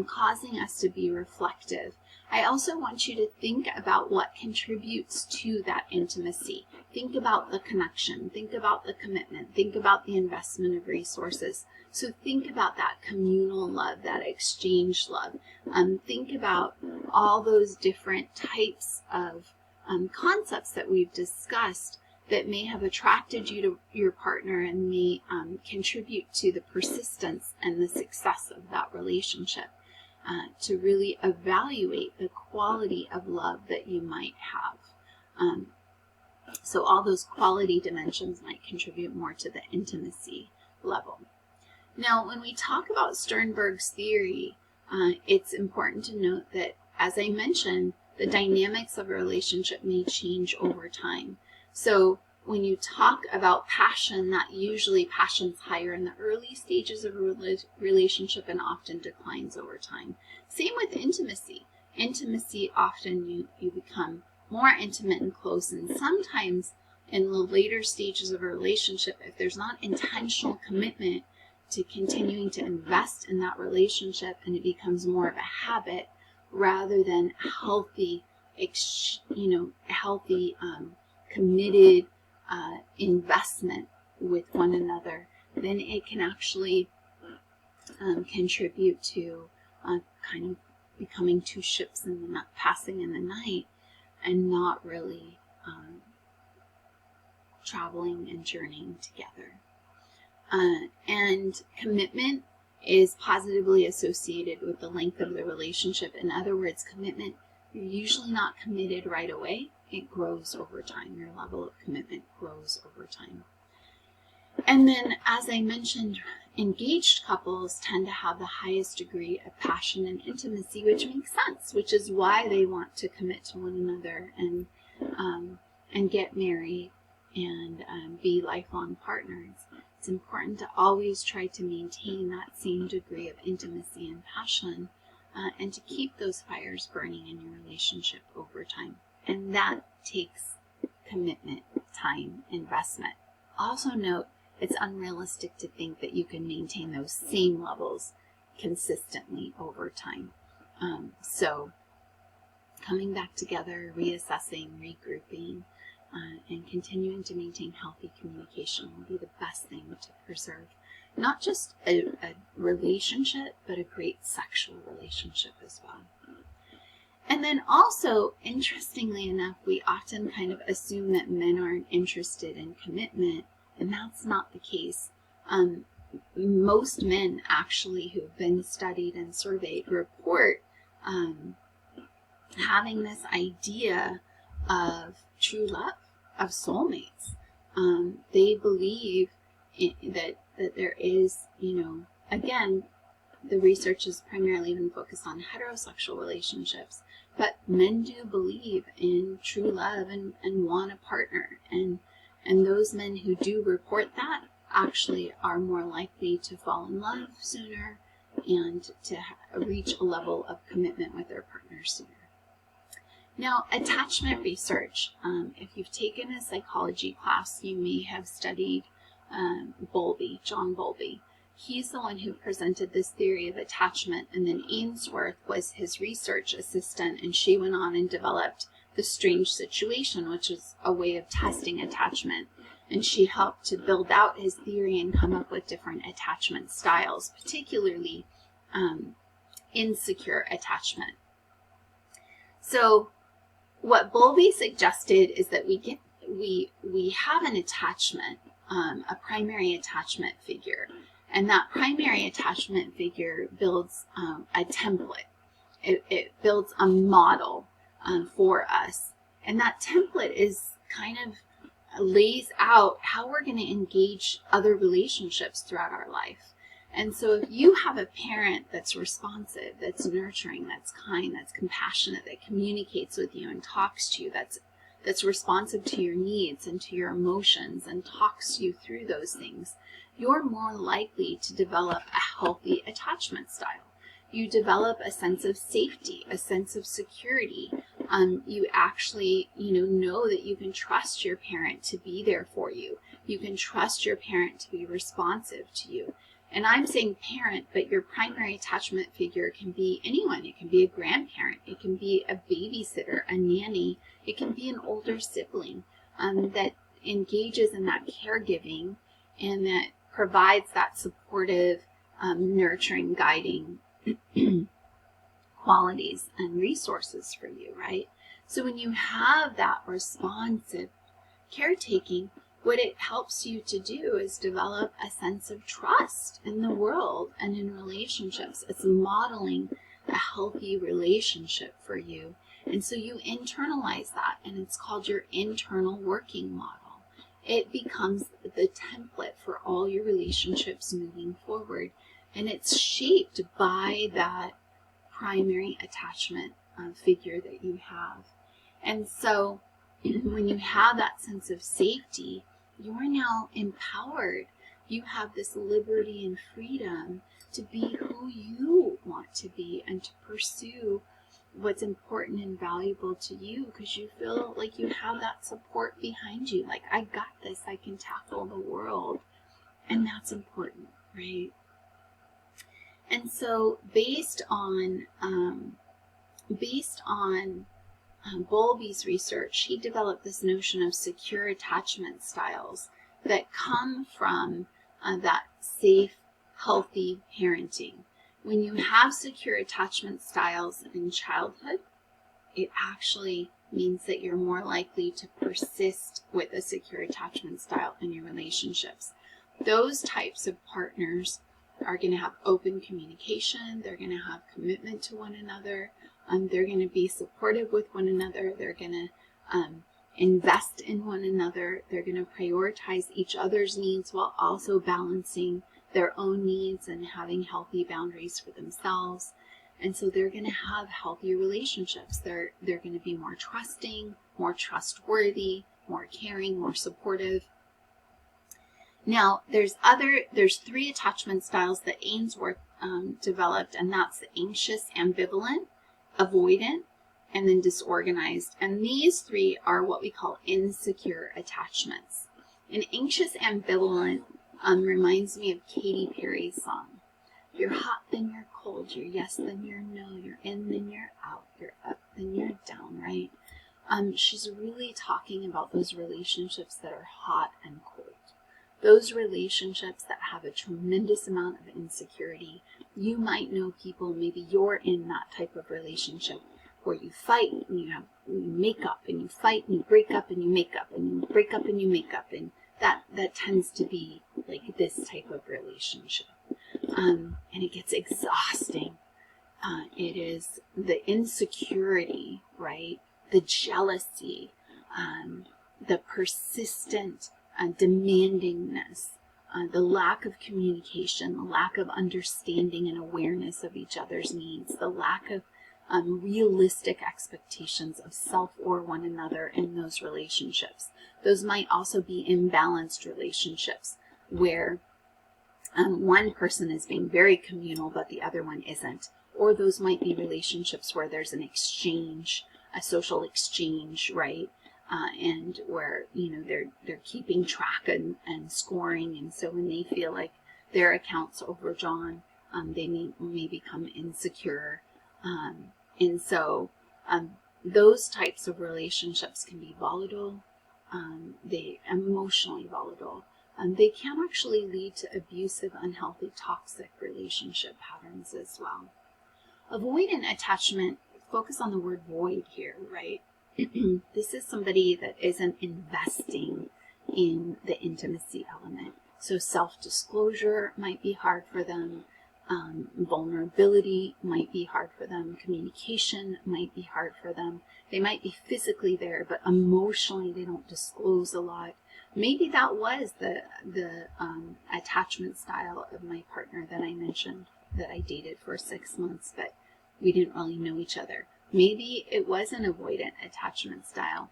causing us to be reflective. I also want you to think about what contributes to that intimacy. Think about the connection. Think about the commitment. Think about the investment of resources. So think about that communal love, that exchange love. Think about all those different types of concepts that we've discussed that may have attracted you to your partner and may contribute to the persistence and the success of that relationship. To really evaluate the quality of love that you might have. So all those quality dimensions might contribute more to the intimacy level. Now, when we talk about Sternberg's theory, it's important to note that, as I mentioned, the dynamics of a relationship may change over time. So when you talk about passion, that usually passion's higher in the early stages of a relationship and often declines over time. Same with intimacy. Intimacy, often you become more intimate and close, and sometimes in the later stages of a relationship, if there's not intentional commitment to continuing to invest in that relationship, and it becomes more of a habit rather than healthy, committed investment with one another, then it can actually contribute to kind of becoming two ships in the night, passing in the night, and not really traveling and journeying together. And commitment is positively associated with the length of the relationship. In other words, commitment You're usually not committed right away. It grows over time. Your level of commitment grows over time. And then, as I mentioned, engaged couples tend to have the highest degree of passion and intimacy, which makes sense, which is why they want to commit to one another and get married and be lifelong partners. It's important to always try to maintain that same degree of intimacy and passion and to keep those fires burning in your relationship over time. And that takes commitment, time, investment. Also note, it's unrealistic to think that you can maintain those same levels consistently over time. So coming back together, reassessing, regrouping, and continuing to maintain healthy communication will be the best thing to preserve not just a relationship, but a great sexual relationship as well. And then also, interestingly enough, we often kind of assume that men aren't interested in commitment, and that's not the case. Most men actually who've been studied and surveyed report having this idea of true love, of soulmates. They believe that there is, again, the research is primarily been focused on heterosexual relationships, but men do believe in true love and want a partner. And those men who do report that actually are more likely to fall in love sooner and to reach a level of commitment with their partner sooner. Now, attachment research. If you've taken a psychology class, you may have studied John Bowlby. He's the one who presented this theory of attachment, and then Ainsworth was his research assistant, and she went on and developed the strange situation, which is a way of testing attachment. And she helped to build out his theory and come up with different attachment styles, particularly insecure attachment. So what Bowlby suggested is that we have an attachment, a primary attachment figure, and that primary attachment figure builds a template. It builds a model for us, and that template is kind of lays out how we're going to engage other relationships throughout our life. And so if you have a parent that's responsive, that's nurturing, that's kind, that's compassionate, that communicates with you and talks to you, that's responsive to your needs and to your emotions and talks you through those things, you're more likely to develop a healthy attachment style. You develop a sense of safety, a sense of security. You actually, know that you can trust your parent to be there for you. You can trust your parent to be responsive to you. And I'm saying parent, but your primary attachment figure can be anyone. It can be a grandparent. It can be a babysitter, a nanny. It can be an older sibling that engages in that caregiving and that provides that supportive, nurturing, guiding qualities and resources for you, right? So when you have that responsive caretaking, what it helps you to do is develop a sense of trust in the world and in relationships. It's modeling a healthy relationship for you. And so you internalize that, and it's called your internal working model. It becomes the template for all your relationships moving forward. And it's shaped by that primary attachment figure that you have. And so when you have that sense of safety, you are now empowered. You have this liberty and freedom to be who you want to be and to pursue what's important and valuable to you, because you feel like you have that support behind you. Like, I got this, I can tackle the world. And that's important, right? And so based on Bowlby's research, he developed this notion of secure attachment styles that come from that safe, healthy parenting. When you have secure attachment styles in childhood, it actually means that you're more likely to persist with a secure attachment style in your relationships. Those types of partners are going to have open communication. They're going to have commitment to one another. They're going to be supportive with one another. They're going to invest in one another. They're going to prioritize each other's needs while also balancing their own needs and having healthy boundaries for themselves. And so they're going to have healthier relationships. They're going to be more trusting, more trustworthy, more caring, more supportive. Now, there's 3 attachment styles that Ainsworth developed, and that's the anxious, ambivalent, avoidant, and then disorganized. And these 3 are what we call insecure attachments. An anxious ambivalent reminds me of Katy Perry's song. You're hot, then you're cold. You're yes, then you're no. You're in, then you're out. You're up, then you're down, right? She's really talking about those relationships that are hot and cold. Those relationships that have a tremendous amount of insecurity. You might know people, maybe you're in that type of relationship where you fight and you make up, and you fight and you break up and you make up, and you break up and you make up, and that tends to be like this type of relationship. And it gets exhausting. It is the insecurity, right? The jealousy, the persistent demandingness, the lack of communication, the lack of understanding and awareness of each other's needs, the lack of realistic expectations of self or one another in those relationships. Those might also be imbalanced relationships where one person is being very communal but the other one isn't. Or those might be relationships where there's an exchange, a social exchange, right? And where, they're keeping track and scoring. And so when they feel like their account's overdrawn, they may become insecure. And so those types of relationships can be volatile. They emotionally volatile. They can actually lead to abusive, unhealthy, toxic relationship patterns as well. Avoidant attachment, focus on the word void here, right? This is somebody that isn't investing in the intimacy element. So self-disclosure might be hard for them. Vulnerability might be hard for them. Communication might be hard for them. They might be physically there, but emotionally they don't disclose a lot. Maybe that was the attachment style of my partner that I mentioned, that I dated for 6 months, but we didn't really know each other. Maybe it was an avoidant attachment style.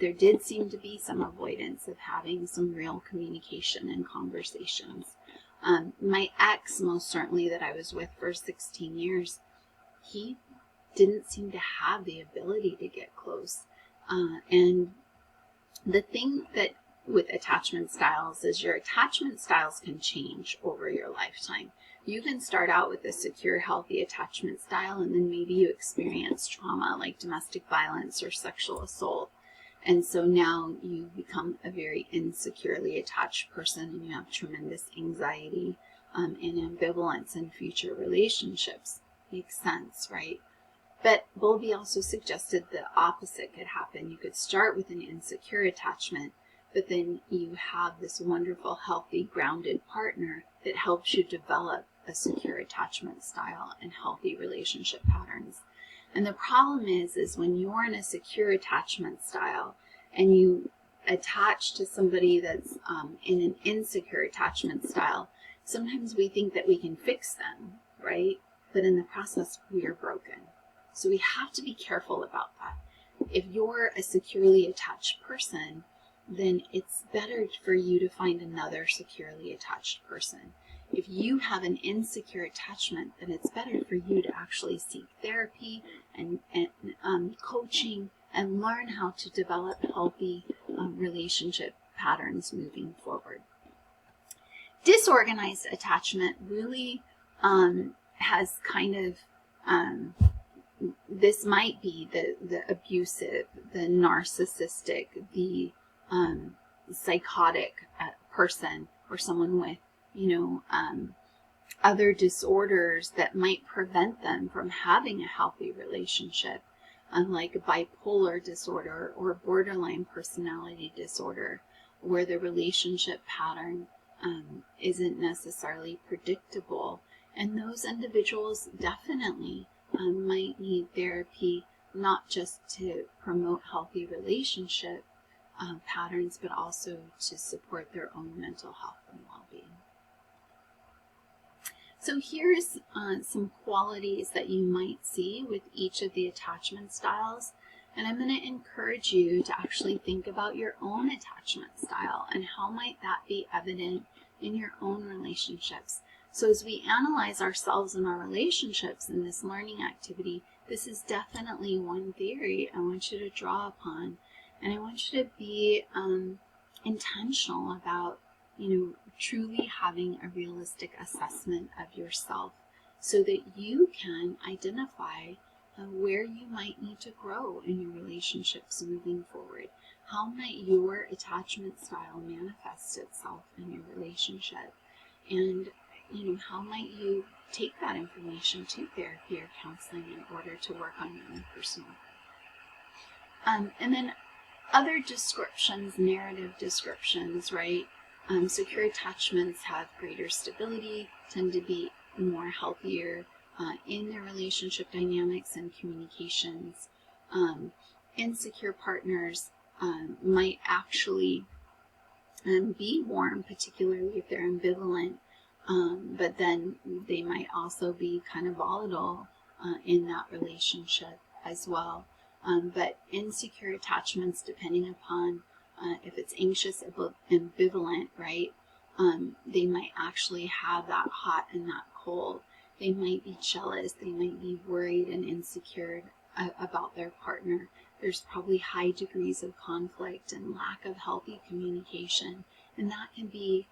There did seem to be some avoidance of having some real communication and conversations. My ex, most certainly, that I was with for 16 years, he didn't seem to have the ability to get close. And the thing that with attachment styles is your attachment styles can change over your lifetime. You can start out with a secure, healthy attachment style, and then maybe you experience trauma like domestic violence or sexual assault. And so now you become a very insecurely attached person, and you have tremendous anxiety and ambivalence in future relationships. Makes sense, right? But Bowlby also suggested the opposite could happen. You could start with an insecure attachment, but then you have this wonderful, healthy, grounded partner that helps you develop a secure attachment style and healthy relationship patterns. And the problem is when you're in a secure attachment style and you attach to somebody that's in an insecure attachment style, sometimes we think that we can fix them, right? But in the process, we are broken. So we have to be careful about that. If you're a securely attached person, then it's better for you to find another securely attached person. If you have an insecure attachment, then it's better for you to actually seek therapy and coaching and learn how to develop healthy relationship patterns moving forward. Disorganized attachment really has kind of, this might be the abusive, the narcissistic, the psychotic person, or someone with other disorders that might prevent them from having a healthy relationship, like bipolar disorder or borderline personality disorder, where the relationship pattern isn't necessarily predictable. And those individuals definitely might need therapy not just to promote healthy relationship patterns, but also to support their own mental health and well-being. So here's some qualities that you might see with each of the attachment styles. And I'm going to encourage you to actually think about your own attachment style and how might that be evident in your own relationships. So as we analyze ourselves and our relationships in this learning activity, this is definitely one theory I want you to draw upon. And I want you to be intentional about, truly having a realistic assessment of yourself so that you can identify where you might need to grow in your relationships moving forward. How might your attachment style manifest itself in your relationship? And, how might you take that information to therapy or counseling in order to work on your own personal growth? And then other descriptions, narrative descriptions, right? Secure attachments have greater stability, tend to be more healthier in their relationship dynamics and communications. Insecure partners might actually be warm, particularly if they're ambivalent, but then they might also be kind of volatile in that relationship as well. But insecure attachments, depending upon if it's anxious, ambivalent, right? They might actually have that hot and that cold. They might be jealous. They might be worried and insecure about their partner. There's probably high degrees of conflict and lack of healthy communication, and that can be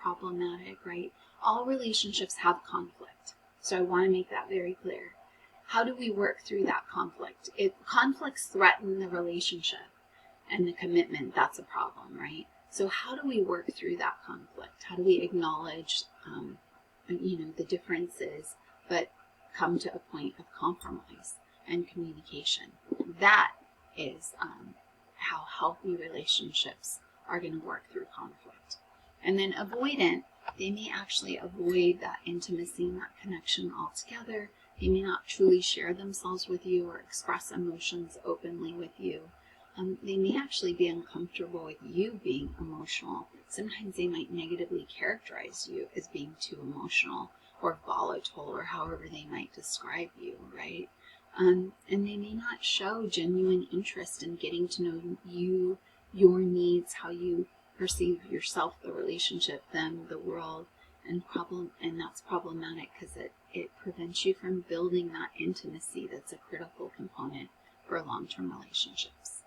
problematic, right? All relationships have conflict, so I want to make that very clear. How do we work through that conflict? If conflicts threaten the relationship and the commitment, that's a problem, right? So how do we work through that conflict? How do we acknowledge, the differences, but come to a point of compromise and communication? That is how healthy relationships are going to work through conflict. And then avoidant, they may actually avoid that intimacy and that connection altogether. They may not truly share themselves with you or express emotions openly with you. They may actually be uncomfortable with you being emotional. Sometimes they might negatively characterize you as being too emotional or volatile, or however they might describe you, right? And they may not show genuine interest in getting to know you, your needs, how you perceive yourself, the relationship, them, the world, and that's problematic because it prevents you from building that intimacy that's a critical component for long-term relationships.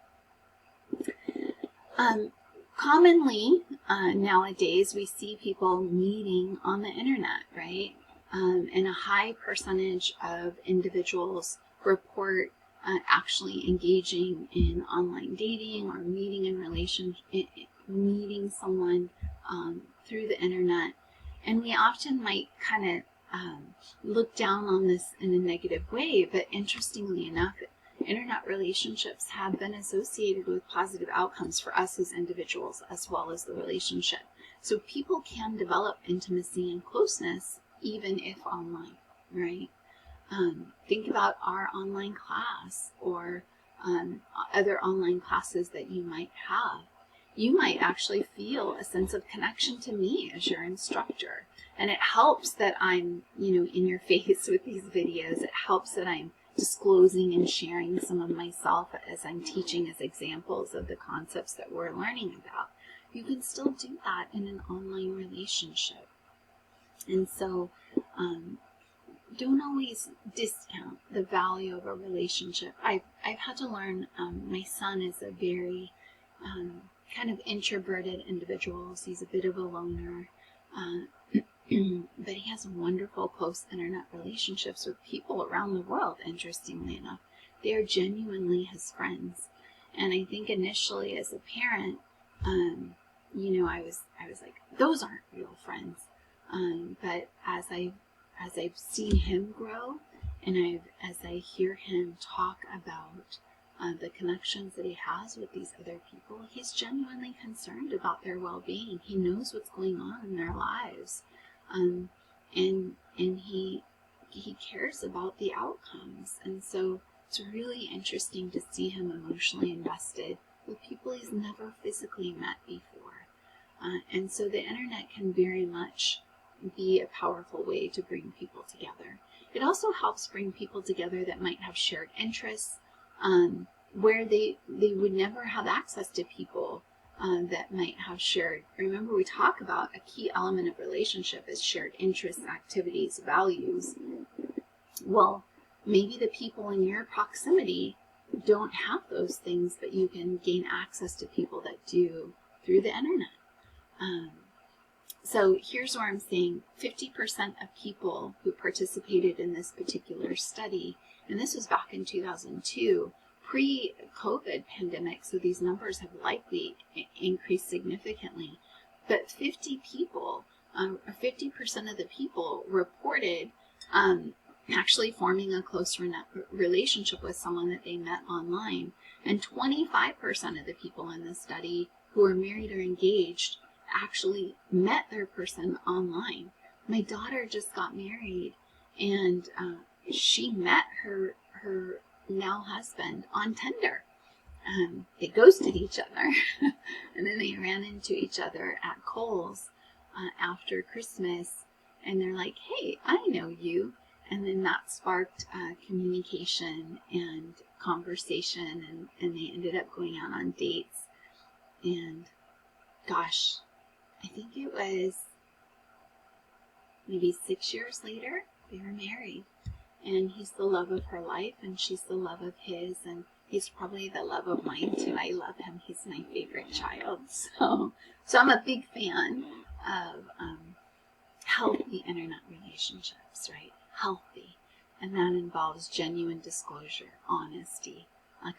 Commonly, nowadays, we see people meeting on the internet, right? And a high percentage of individuals report actually engaging in online dating or meeting someone through the internet. And we often might kind of look down on this in a negative way, but interestingly enough, internet relationships have been associated with positive outcomes for us as individuals as well as the relationship. So people can develop intimacy and closeness even if online, right? Think about our online class or other online classes that you might have. You might actually feel a sense of connection to me as your instructor. And it helps that I'm, in your face with these videos. It helps that I'm disclosing and sharing some of myself as I'm teaching as examples of the concepts that we're learning about. You can still do that in an online relationship. And so don't always discount the value of a relationship. I've had to learn, my son is a very kind of introverted individual. So he's a bit of a loner. But he has wonderful close internet relationships with people around the world, interestingly enough. They are genuinely his friends. And I think initially as a parent, I was like, those aren't real friends. But as I've seen him grow and as I hear him talk about the connections that he has with these other people, he's genuinely concerned about their well-being. He knows what's going on in their lives. And he he cares about the outcomes. And so it's really interesting to see him emotionally invested with people he's never physically met before. And so the internet can very much be a powerful way to bring people together. It also helps bring people together that might have shared interests, where they would never have access to people that might have shared. Remember, we talk about a key element of relationship is shared interests, activities, values. Well, maybe the people in your proximity don't have those things, but you can gain access to people that do through the internet. So here's where I'm saying 50% of people who participated in this particular study, and this was back in 2002, pre-COVID pandemic, so these numbers have likely increased significantly, but 50% of the people reported actually forming a close relationship with someone that they met online, and 25% of the people in the study who were married or engaged actually met their person online. My daughter just got married, and she met her now husband on Tinder. They ghosted each other, and then they ran into each other at Kohl's after Christmas, and they're like, "Hey, I know you." And then that sparked communication and conversation, and they ended up going out on dates. And gosh, I think it was maybe 6 years later, they were married. And he's the love of her life, and she's the love of his, and he's probably the love of mine too. I love him. He's my favorite child. So I'm a big fan of healthy internet relationships, right? Healthy. And that involves genuine disclosure, honesty,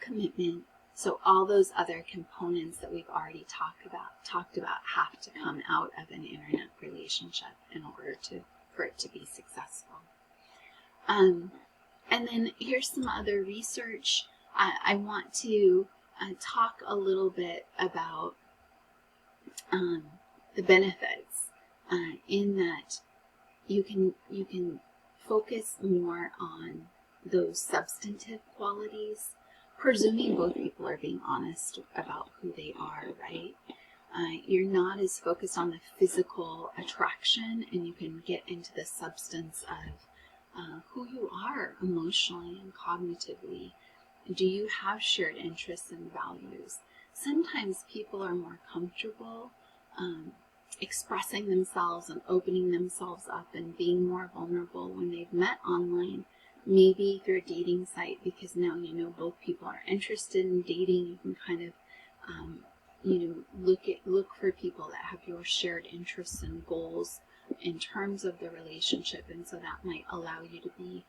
commitment. So all those other components that we've already talked about have to come out of an internet relationship in order for it to be successful. And then here's some other research. I want to talk a little bit about the benefits in that you can focus more on those substantive qualities, presuming both people are being honest about who they are, right? You're not as focused on the physical attraction, and you can get into the substance of who you are emotionally and cognitively. Do you have shared interests and values? Sometimes people are more comfortable expressing themselves and opening themselves up and being more vulnerable when they've met online, maybe through a dating site, because now you know both people are interested in dating. You can kind of look for people that have your shared interests and goals in terms of the relationship, and so that might allow you to be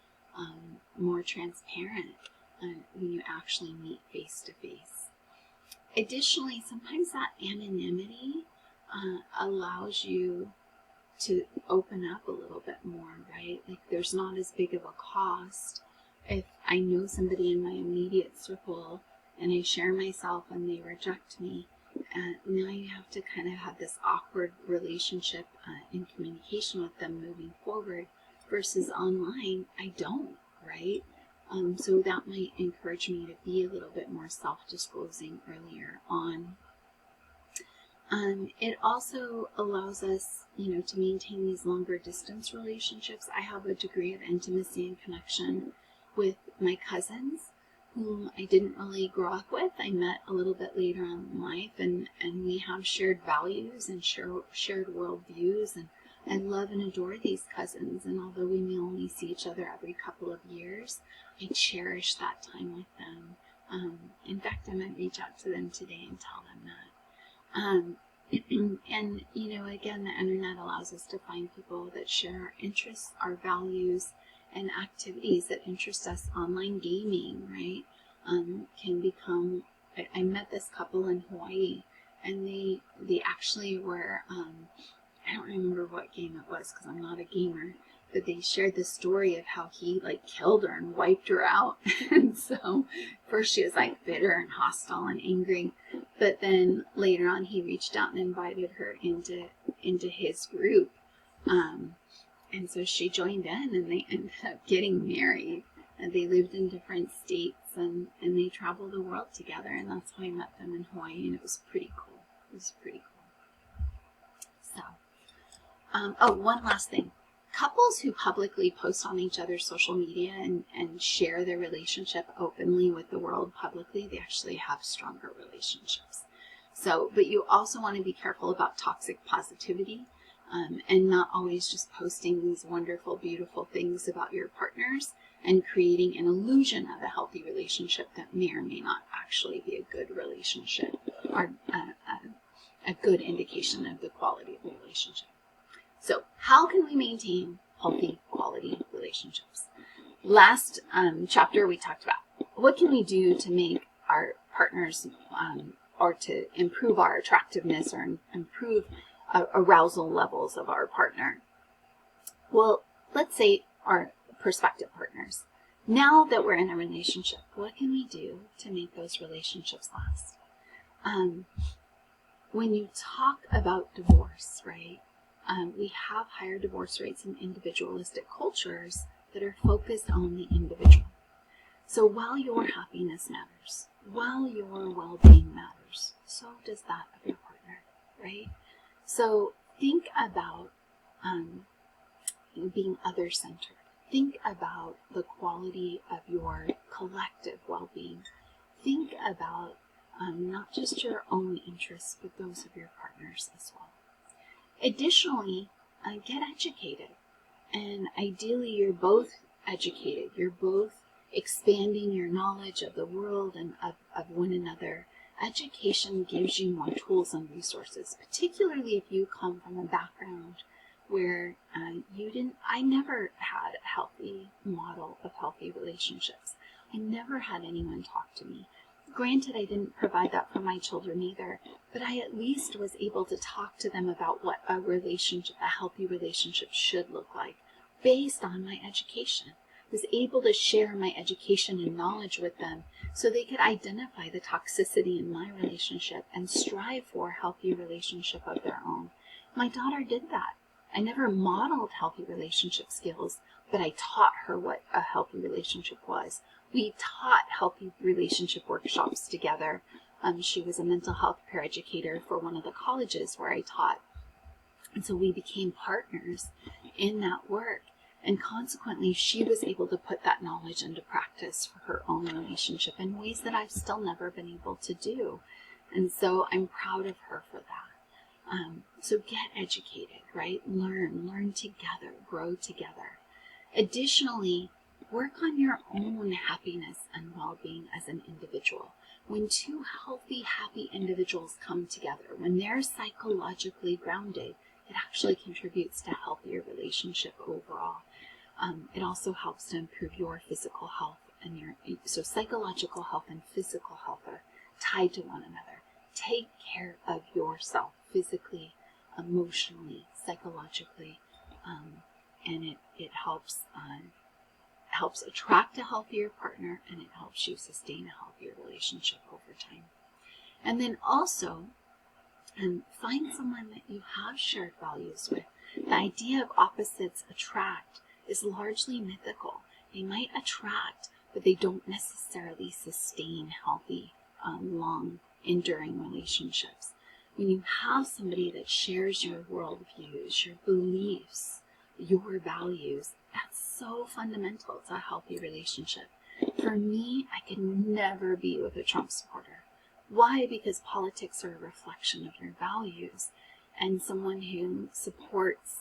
more transparent when you actually meet face to face. Additionally, sometimes that anonymity allows you to open up a little bit more, right? Like there's not as big of a cost. If I know somebody in my immediate circle and I share myself and they reject me, now you have to kind of have this awkward relationship in communication with them moving forward, versus online, I don't, right? So that might encourage me to be a little bit more self-disclosing earlier on. It also allows us, to maintain these longer distance relationships. I have a degree of intimacy and connection with my cousins, whom I didn't really grow up with. I met a little bit later on in life, and we have shared values and shared worldviews, and I love and adore these cousins, and although we may only see each other every couple of years, I cherish that time with them. In fact, I might reach out to them today and tell them that. And, again, the internet allows us to find people that share our interests, our values, and activities that interest us. Online gaming, right, can become... I met this couple in Hawaii, and they actually were... I don't remember what game it was because I'm not a gamer, but they shared the story of how he killed her and wiped her out. And so first she was bitter and hostile and angry, but then later on he reached out and invited her into his group. And so she joined in, and they ended up getting married. And they lived in different states, and they traveled the world together. And that's how I met them in Hawaii, and it was pretty cool. It was pretty cool. So, one last thing. Couples who publicly post on each other's social media and share their relationship openly with the world publicly, they actually have stronger relationships. So, but you also want to be careful about toxic positivity, and not always just posting these wonderful, beautiful things about your partners and creating an illusion of a healthy relationship that may or may not actually be a good relationship, or a good indication of the quality of the relationship. So how can we maintain healthy, quality relationships? Last chapter we talked about what can we do to make our partners, or to improve our attractiveness or improve arousal levels of our partner. Well, let's say our prospective partners. Now that we're in a relationship, what can we do to make those relationships last? When you talk about divorce, right, we have higher divorce rates in individualistic cultures that are focused on the individual. So while your happiness matters, while your well-being matters, so does that of your partner, right? So think about being other-centered. Think about the quality of your collective well-being. Think about not just your own interests, but those of your partners as well. Additionally, get educated. And ideally, you're both educated. You're both expanding your knowledge of the world and of one another. Education gives you more tools and resources, particularly if you come from a background where I never had a healthy model of healthy relationships. I never had anyone talk to me. Granted, I didn't provide that for my children either, but I at least was able to talk to them about what a healthy relationship should look like based on my education. I was able to share my education and knowledge with them so they could identify the toxicity in my relationship and strive for a healthy relationship of their own. My daughter did that. I never modeled healthy relationship skills, but I taught her what a healthy relationship was. We taught healthy relationship workshops together. She was a mental health paraeducator for one of the colleges where I taught. And so we became partners in that work. And consequently, she was able to put that knowledge into practice for her own relationship in ways that I've still never been able to do. And so I'm proud of her for that. So get educated, right? Learn together, grow together. Additionally, work on your own happiness and well-being as an individual. When two healthy, happy individuals come together, when they're psychologically grounded, it actually contributes to a healthier relationship overall. It also helps to improve your physical health so psychological health and physical health are tied to one another. Take care of yourself physically, emotionally, psychologically, and it helps attract a healthier partner, and it helps you sustain a healthier relationship over time. And then also, find someone that you have shared values with. The idea of opposites attract is largely mythical. They might attract, but they don't necessarily sustain healthy, long, enduring relationships. When you have somebody that shares your worldviews, your beliefs, your values, that's so fundamental to a healthy relationship. For me, I could never be with a Trump supporter. Why? Because politics are a reflection of your values, and someone who supports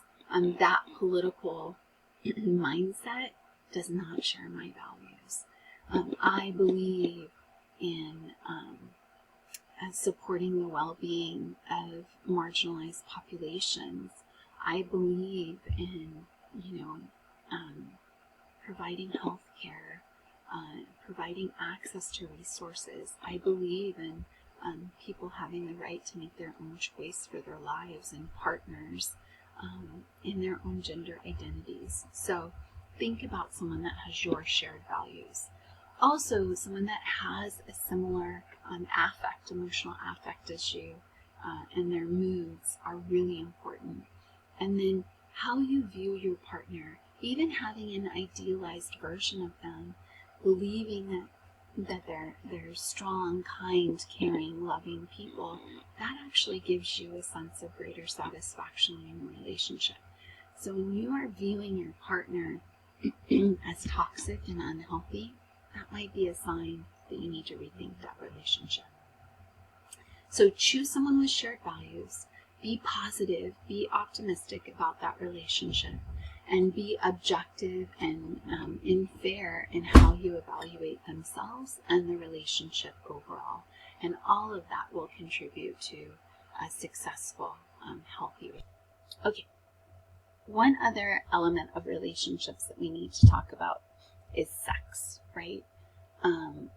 that political mindset does not share my values. I believe in supporting the well-being of marginalized populations. I believe in, providing health care, providing access to resources. I believe in people having the right to make their own choice for their lives and partners in their own gender identities. So think about someone that has your shared values. Also, someone that has a similar emotional affect as you, and their moods are really important. And then how you view your partner, even having an idealized version of them, believing that they're strong, kind, caring, loving people, that actually gives you a sense of greater satisfaction in your relationship. So when you are viewing your partner as toxic and unhealthy, that might be a sign that you need to rethink that relationship. So choose someone with shared values, be positive, be optimistic about that relationship, and be objective and fair in how you evaluate themselves and the relationship overall. And all of that will contribute to a successful, healthy relationship. Okay, one other element of relationships that we need to talk about is sex, right?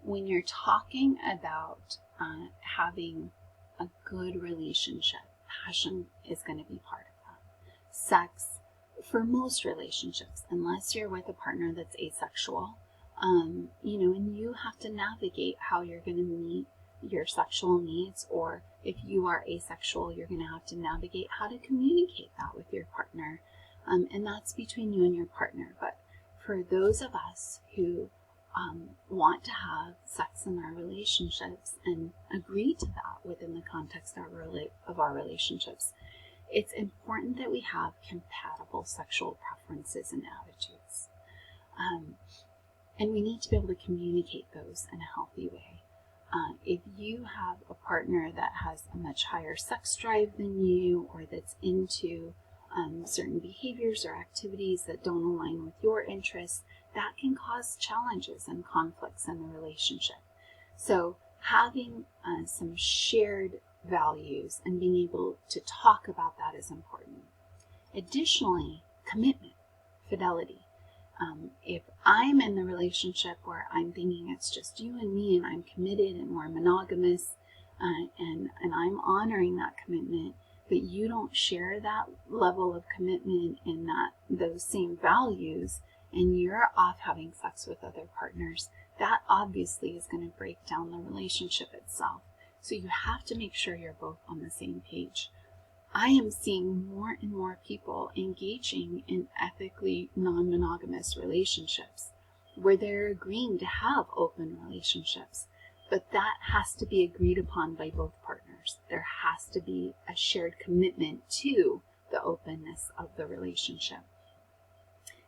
When you're talking about having a good relationship, passion is going to be part of that. Sex, for most relationships, unless you're with a partner that's asexual, and you have to navigate how you're going to meet your sexual needs, or if you are asexual, you're going to have to navigate how to communicate that with your partner. And that's between you and your partner. But for those of us who want to have sex in our relationships and agree to that within the context of our relationships, it's important that we have compatible sexual preferences and attitudes. And we need to be able to communicate those in a healthy way. If you have a partner that has a much higher sex drive than you, or that's into certain behaviors or activities that don't align with your interests, that can cause challenges and conflicts in the relationship. So having some shared values and being able to talk about that is important. Additionally, commitment, fidelity. If I'm in the relationship where I'm thinking it's just you and me and I'm committed and we're monogamous, and I'm honoring that commitment, but you don't share that level of commitment and those same values, and you're off having sex with other partners, that obviously is going to break down the relationship itself. So you have to make sure you're both on the same page. I am seeing more and more people engaging in ethically non-monogamous relationships where they're agreeing to have open relationships, but that has to be agreed upon by both partners. There has to be a shared commitment to the openness of the relationship.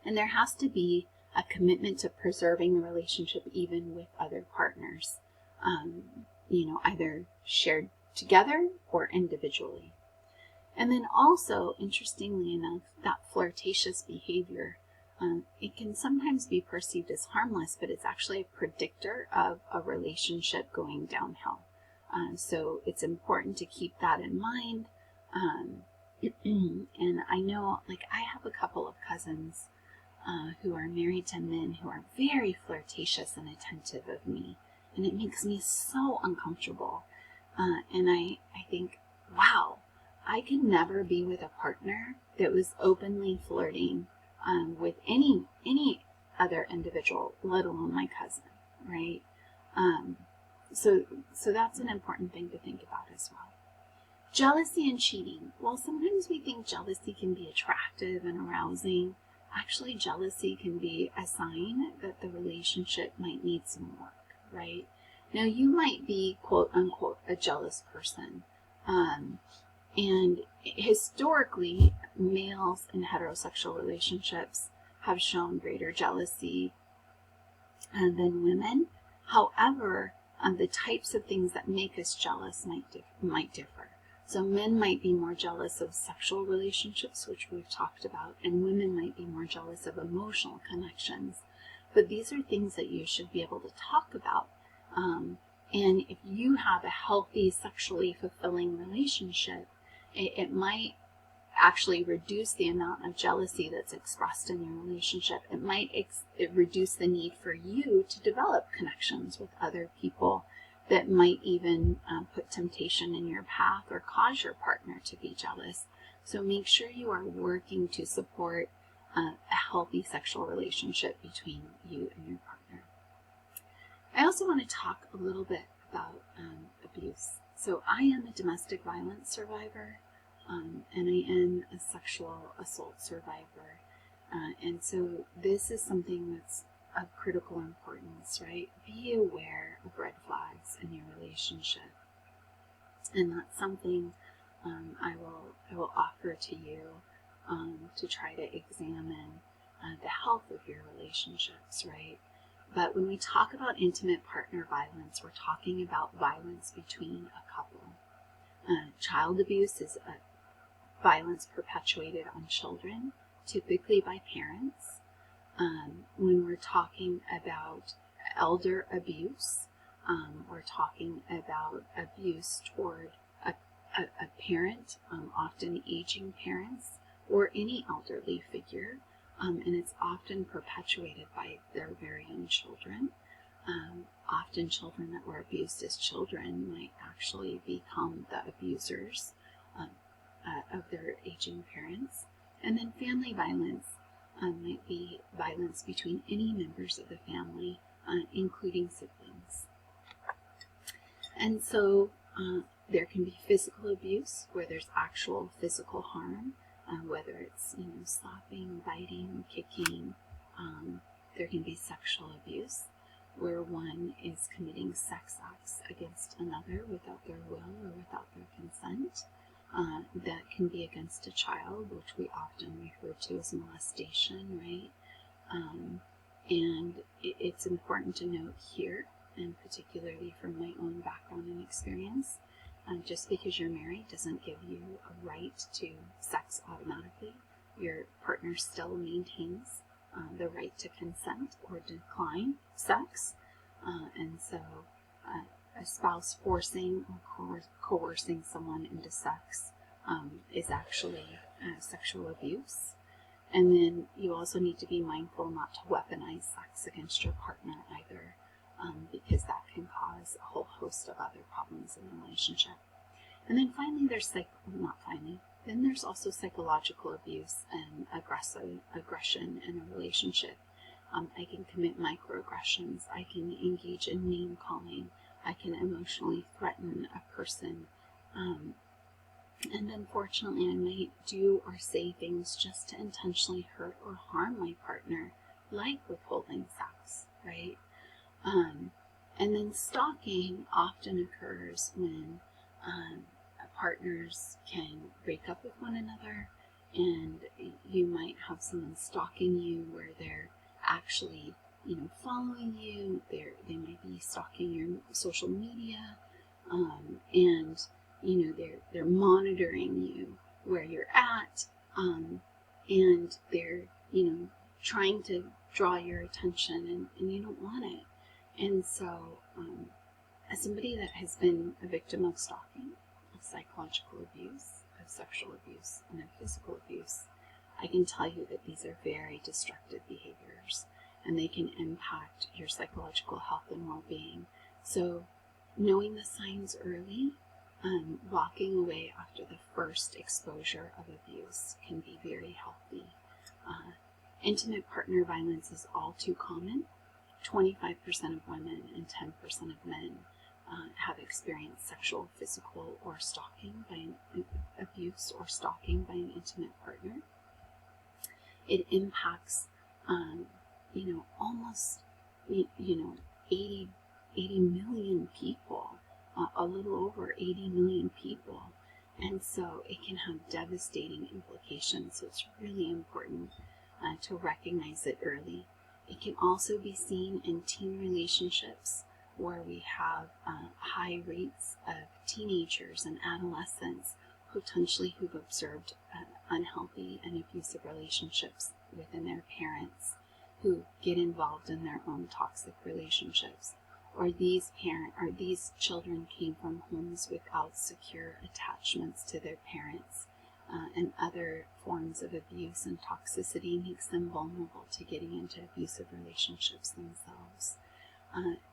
And there has to be a commitment to preserving the relationship even with other partners, either shared together or individually. And then also, interestingly enough, that flirtatious behavior, it can sometimes be perceived as harmless, but it's actually a predictor of a relationship going downhill. So it's important to keep that in mind. And I know, I have a couple of cousins who are married to men who are very flirtatious and attentive of me, and it makes me so uncomfortable. And I think, wow, I could never be with a partner that was openly flirting with any other individual, let alone my cousin, right? So that's an important thing to think about as well. Jealousy and cheating. Well, sometimes we think jealousy can be attractive and arousing. Actually, jealousy can be a sign that the relationship might need some work, right? Now, you might be, quote unquote, a jealous person. And historically, males in heterosexual relationships have shown greater jealousy than women. However, the types of things that make us jealous might differ. So men might be more jealous of sexual relationships, which we've talked about, and women might be more jealous of emotional connections. But these are things that you should be able to talk about. And if you have a healthy, sexually fulfilling relationship, it might actually reduce the amount of jealousy that's expressed in your relationship. It might reduce the need for you to develop connections with other people that might even put temptation in your path or cause your partner to be jealous. So make sure you are working to support a healthy sexual relationship between you and your partner. I also want to talk a little bit about abuse. So I am a domestic violence survivor. and I am a sexual assault survivor. And so this is something that's of critical importance, right? Be aware of red flags in your relationship. And that's something I will offer to you to try to examine the health of your relationships, right? But when we talk about intimate partner violence, we're talking about violence between a couple. Child abuse is violence perpetuated on children, typically by parents. When we're talking about elder abuse, we're talking about abuse toward a parent, often aging parents, or any elderly figure, and it's often perpetuated by their very own children. Often children that were abused as children might actually become the abusers of their aging parents. And then family violence might be violence between any members of the family, including siblings. And so there can be physical abuse where there's actual physical harm, whether it's slapping, biting, kicking. There can be sexual abuse where one is committing sex acts against another without their will or without their consent. That can be against a child, which we often refer to as molestation, right? And it's important to note here, and particularly from my own background and experience, just because you're married doesn't give you a right to sex automatically. Your partner still maintains the right to consent or decline sex. And so a spouse forcing or coercing someone into sex is actually sexual abuse. And then you also need to be mindful not to weaponize sex against your partner either, because that can cause a whole host of other problems in the relationship. And then finally, there's also psychological abuse and aggression in a relationship. I can commit microaggressions. I can engage in name calling. I can emotionally threaten a person. And unfortunately, I might do or say things just to intentionally hurt or harm my partner, like withholding sex, right? And then stalking often occurs when partners can break up with one another, and you might have someone stalking you where they're actually, following you. They might be stalking your social media, and they're monitoring you where you're at, and they're trying to draw your attention, and you don't want it. And so, as somebody that has been a victim of stalking, of psychological abuse, of sexual abuse, and of physical abuse, I can tell you that these are very destructive behaviors, and they can impact your psychological health and well-being. So knowing the signs early, walking away after the first exposure of abuse can be very healthy. Intimate partner violence is all too common. 25% of women and 10% of men have experienced sexual, physical, or stalking by abuse or stalking by an intimate partner. It impacts, almost, 80 million people, a little over 80 million people. And so it can have devastating implications. So it's really important to recognize it early. It can also be seen in teen relationships where we have high rates of teenagers and adolescents potentially who've observed unhealthy and abusive relationships within their parents, who get involved in their own toxic relationships, or these children came from homes without secure attachments to their parents, and other forms of abuse and toxicity makes them vulnerable to getting into abusive relationships themselves.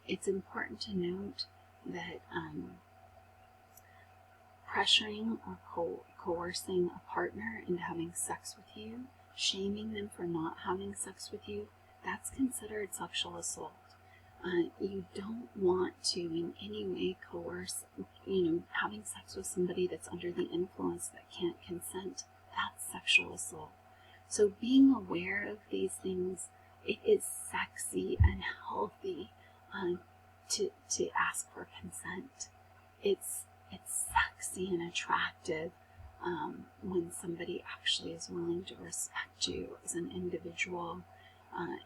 It's important to note that pressuring or coercing a partner into having sex with you, shaming them for not having sex with you, that's considered sexual assault. You don't want to in any way coerce, having sex with somebody that's under the influence that can't consent. That's sexual assault. So being aware of these things, it is sexy and healthy to ask for consent. It's sexy and attractive when somebody actually is willing to respect you as an individual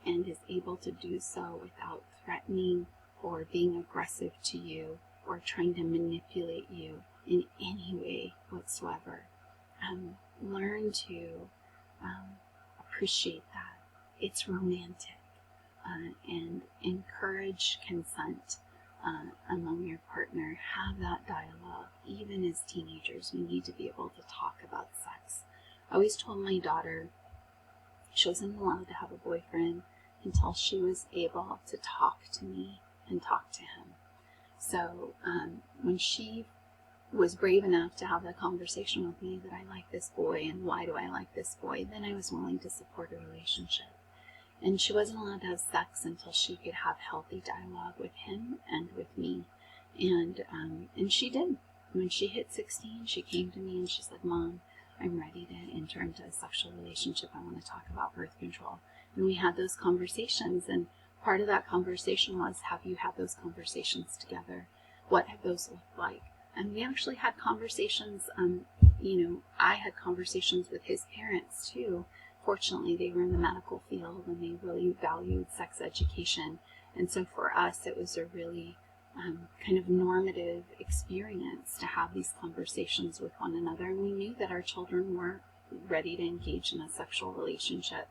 and is able to do so without threatening or being aggressive to you or trying to manipulate you in any way whatsoever. Learn to appreciate that. It's romantic, and encourage consent among your partner. Have that dialogue. Even as teenagers, we need to be able to talk about sex. I always told my daughter she wasn't allowed to have a boyfriend until she was able to talk to me and talk to him. So when she was brave enough to have that conversation with me that I like this boy and why do I like this boy, then I was willing to support a relationship. And she wasn't allowed to have sex until she could have healthy dialogue with him and with me. And she did. When she hit 16, she came to me and she said, "Mom, I'm ready to enter into a sexual relationship. I want to talk about birth control." And we had those conversations, and part of that conversation was, have you had those conversations together? What have those looked like? And we actually had conversations, I had conversations with his parents too. Fortunately, they were in the medical field and they really valued sex education. And so for us, it was a really kind of normative experience to have these conversations with one another. And we knew that our children weren't ready to engage in a sexual relationship.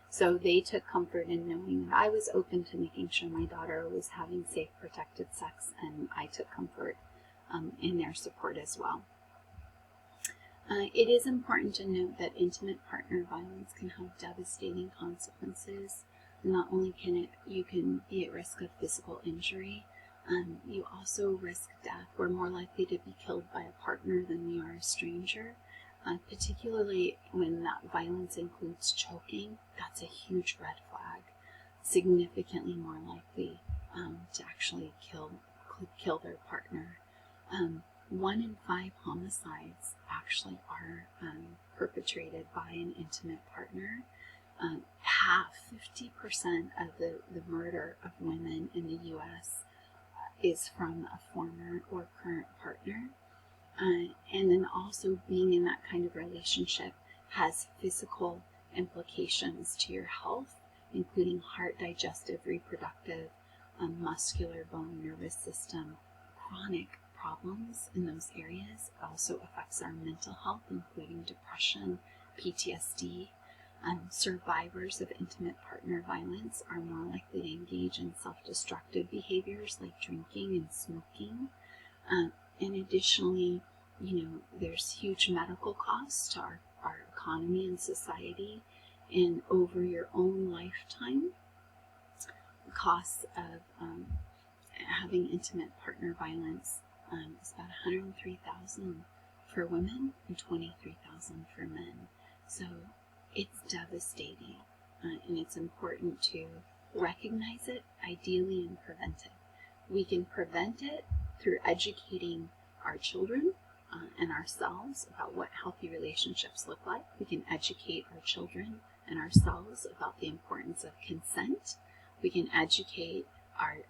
So they took comfort in knowing that I was open to making sure my daughter was having safe, protected sex, and I took comfort in their support as well. It is important to note that intimate partner violence can have devastating consequences. Not only you can be at risk of physical injury, you also risk death. We're more likely to be killed by a partner than we are a stranger, particularly when that violence includes choking. That's a huge red flag. Significantly more likely to actually kill their partner. 1 in 5 homicides actually are perpetrated by an intimate partner. 50% of the murder of women in the U.S. is from a former or current partner. And then also being in that kind of relationship has physical implications to your health, including heart, digestive, reproductive, muscular, bone, nervous system, chronic problems in those areas. It also affects our mental health, including depression, PTSD. Survivors of intimate partner violence are more likely to engage in self-destructive behaviors like drinking and smoking. And additionally, there's huge medical costs to our economy and society. And over your own lifetime, the costs of having intimate partner violence is about $103,000 for women and $23,000 for men. So it's devastating, and it's important to recognize it, ideally, and prevent it. We can prevent it through educating our children and ourselves about what healthy relationships look like. We can educate our children and ourselves about the importance of consent. We can educate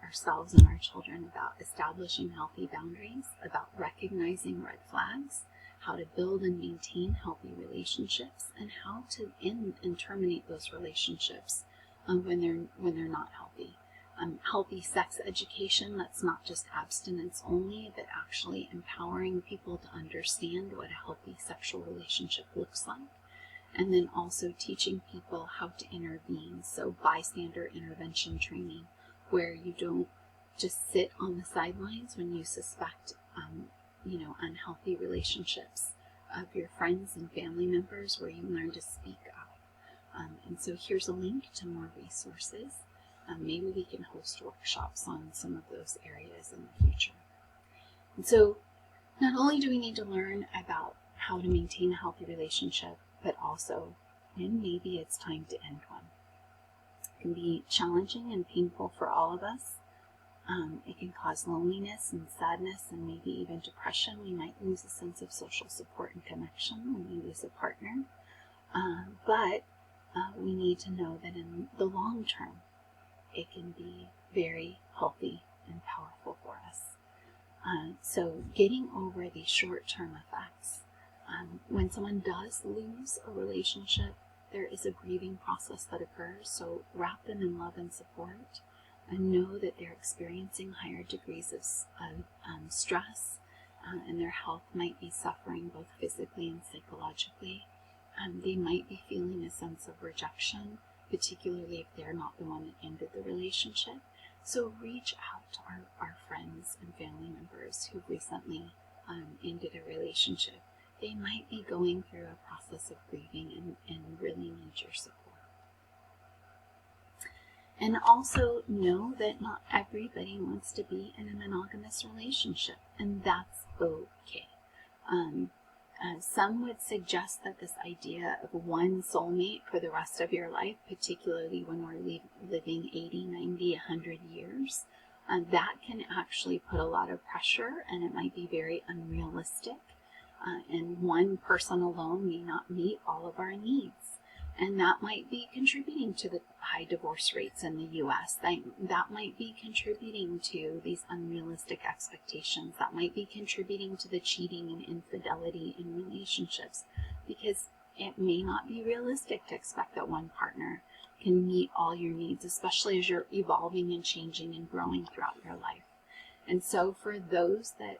ourselves and our children about establishing healthy boundaries, about recognizing red flags, how to build and maintain healthy relationships, and how to end and terminate those relationships when they're not healthy. Healthy sex education that's not just abstinence only, but actually empowering people to understand what a healthy sexual relationship looks like, and then also teaching people how to intervene. So bystander intervention training, where you don't just sit on the sidelines when you suspect unhealthy relationships of your friends and family members, where you learn to speak up. And so here's a link to more resources. Maybe we can host workshops on some of those areas in the future. And so not only do we need to learn about how to maintain a healthy relationship, but also when maybe it's time to end one. It can be challenging and painful for all of us, It can cause loneliness and sadness and maybe even depression. We might lose a sense of social support and connection when we lose a partner. But we need to know that in the long term, it can be very healthy and powerful for us. So getting over these short-term effects, when someone does lose a relationship, there is a grieving process that occurs. So wrap them in love and support, and know that they're experiencing higher degrees of stress, and their health might be suffering both physically and psychologically. They might be feeling a sense of rejection, particularly if they're not the one that ended the relationship. So reach out to our friends and family members who recently ended a relationship. They might be going through a process of grieving and really need your support. And also know that not everybody wants to be in a monogamous relationship, and that's okay. Some would suggest that this idea of one soulmate for the rest of your life, particularly when we're living 80, 90, 100 years, that can actually put a lot of pressure, and it might be very unrealistic. And one person alone may not meet all of our needs. And that might be contributing to the high divorce rates in the U.S. That might be contributing to these unrealistic expectations. That might be contributing to the cheating and infidelity in relationships, because it may not be realistic to expect that one partner can meet all your needs, especially as you're evolving and changing and growing throughout your life. And so for those that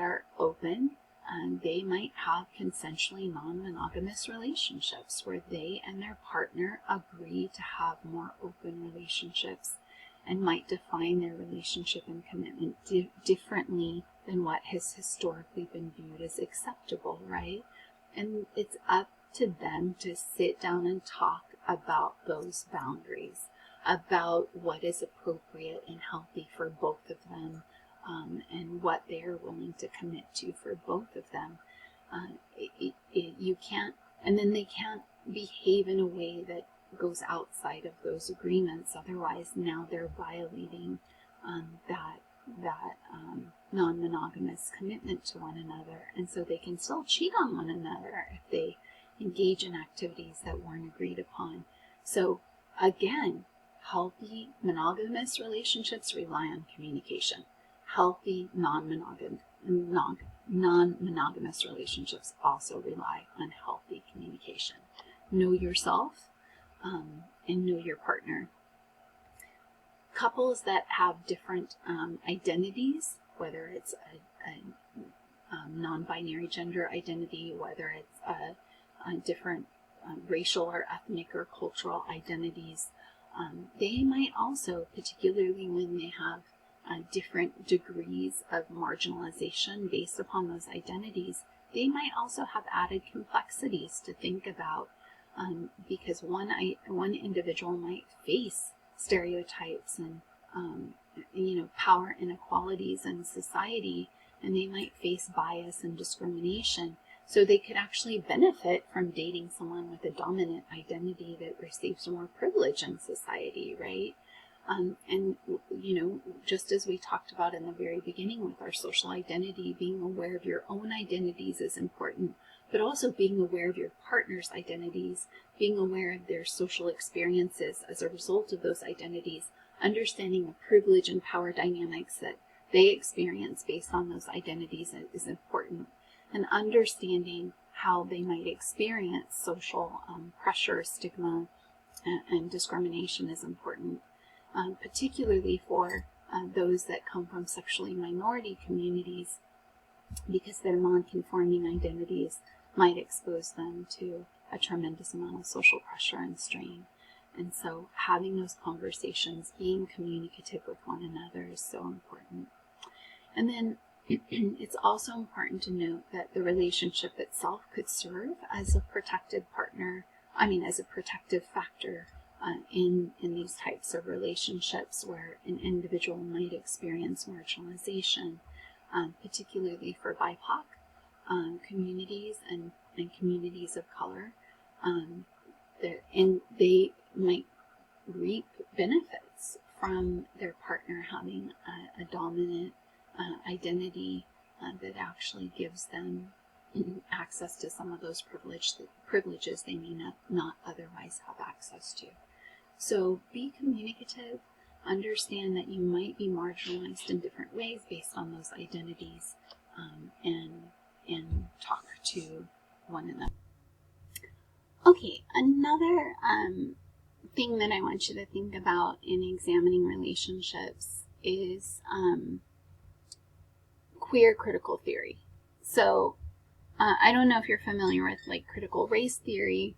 are open, they might have consensually non-monogamous relationships where they and their partner agree to have more open relationships, and might define their relationship and commitment differently than what has historically been viewed as acceptable, right? And it's up to them to sit down and talk about those boundaries, about what is appropriate and healthy for both of them. And what they are willing to commit to for both of them. You can't, and then they can't behave in a way that goes outside of those agreements. Otherwise, now they're violating that non-monogamous commitment to one another, and so they can still cheat on one another if they engage in activities that weren't agreed upon. So again, healthy monogamous relationships rely on communication. Healthy non-monogamous relationships also rely on healthy communication. Know yourself and know your partner. Couples that have different identities, whether it's a non-binary gender identity, whether it's a different racial or ethnic or cultural identities, they might also, particularly when they have different degrees of marginalization based upon those identities, they might also have added complexities to think about, because one individual might face stereotypes and power inequalities in society, and they might face bias and discrimination. So they could actually benefit from dating someone with a dominant identity that receives more privilege in society, right? And just as we talked about in the very beginning with our social identity, being aware of your own identities is important, but also being aware of your partner's identities, being aware of their social experiences as a result of those identities, understanding the privilege and power dynamics that they experience based on those identities is important, and understanding how they might experience social pressure, stigma, and discrimination is important. Particularly for those that come from sexually minority communities, because their non-conforming identities might expose them to a tremendous amount of social pressure and strain. And so having those conversations, being communicative with one another is so important. And then it's also important to note that the relationship itself could serve as a protective factor in these types of relationships where an individual might experience marginalization, particularly for BIPOC communities and communities of color. And they might reap benefits from their partner partner having a dominant identity that actually gives them access to some of those privileges they may not otherwise have access to. So be communicative, understand that you might be marginalized in different ways based on those identities, and talk to one another. Okay, another thing that I want you to think about in examining relationships is queer critical theory. So I don't know if you're familiar with like critical race theory,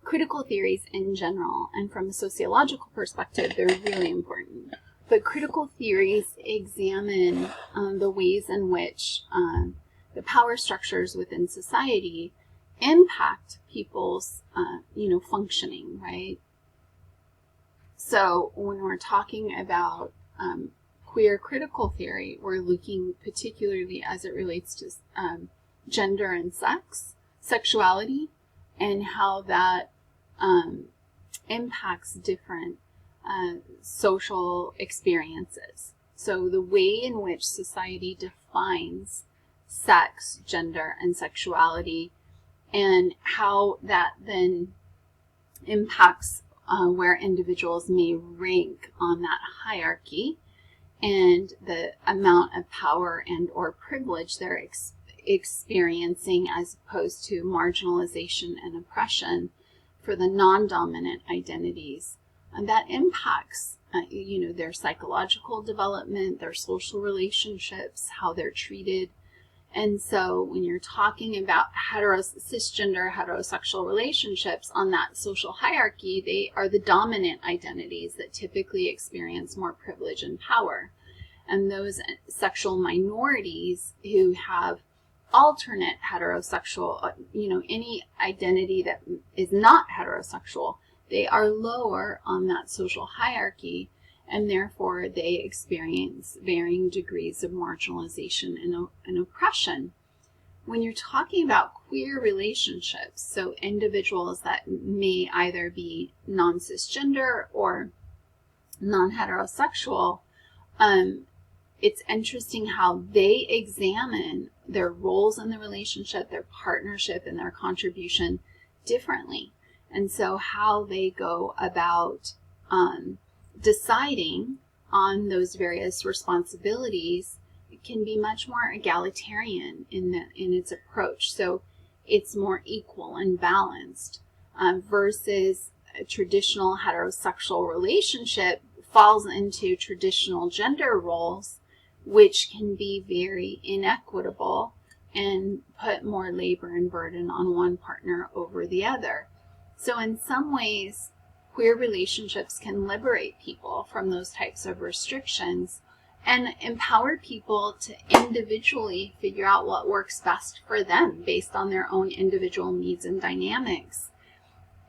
critical theories in general, and from a sociological perspective, they're really important. But critical theories examine the ways in which the power structures within society impact people's, functioning, right? So when we're talking about queer critical theory, we're looking particularly as it relates to gender and sex, sexuality, and how that impacts different social experiences. So the way in which society defines sex, gender, and sexuality, and how that then impacts where individuals may rank on that hierarchy, and the amount of power and or privilege they're experiencing as opposed to marginalization and oppression for the non-dominant identities. And that impacts their psychological development, their social relationships, how they're treated. And so when you're talking about cisgender heterosexual relationships on that social hierarchy, they are the dominant identities that typically experience more privilege and power. And those sexual minorities who have alternate heterosexual, any identity that is not heterosexual, they are lower on that social hierarchy, and therefore they experience varying degrees of marginalization and oppression. When you're talking about queer relationships, so individuals that may either be non-cisgender or non-heterosexual, it's interesting how they examine their roles in the relationship, their partnership, and their contribution differently. And so how they go about deciding on those various responsibilities can be much more egalitarian in its approach. So it's more equal and balanced versus a traditional heterosexual relationship falls into traditional gender roles, which can be very inequitable and put more labor and burden on one partner over the other. So in some ways, queer relationships can liberate people from those types of restrictions and empower people to individually figure out what works best for them based on their own individual needs and dynamics.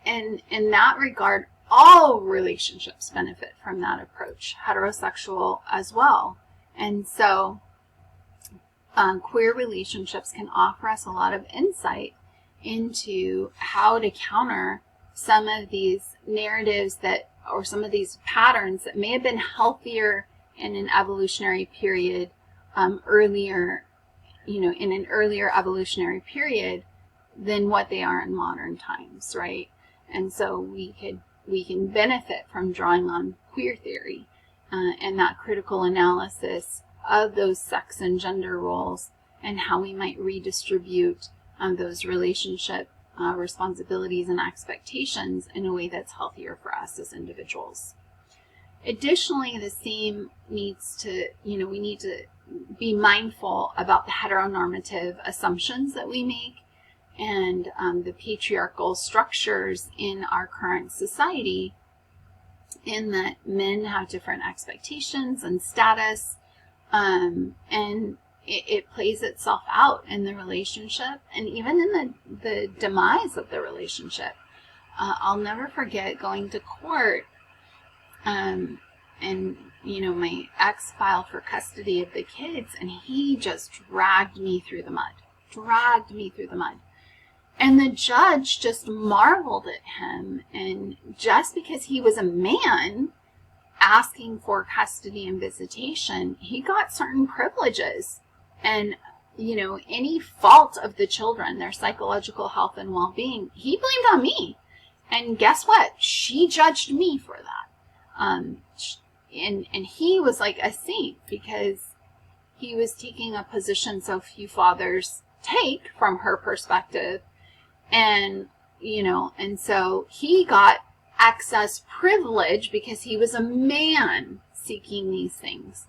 And in that regard, all relationships benefit from that approach, heterosexual as well. And so queer relationships can offer us a lot of insight into how to counter some of these narratives or some of these patterns that may have been healthier in an evolutionary period earlier, in an earlier evolutionary period than what they are in modern times, right? And so we can benefit from drawing on queer theory and that critical analysis of those sex and gender roles and how we might redistribute those relationship responsibilities and expectations in a way that's healthier for us as individuals. Additionally, the same needs to, we need to be mindful about the heteronormative assumptions that we make and the patriarchal structures in our current society, in that men have different expectations and status, and it plays itself out in the relationship and even in the demise of the relationship. I'll never forget going to court and my ex filed for custody of the kids, and he just dragged me through the mud. And the judge just marveled at him, and just because he was a man, asking for custody and visitation, he got certain privileges. And, any fault of the children, their psychological health and well-being, he blamed on me. And guess what? She judged me for that. And he was like a saint because he was taking a position so few fathers take from her perspective. And, and so he got access privilege because he was a man seeking these things.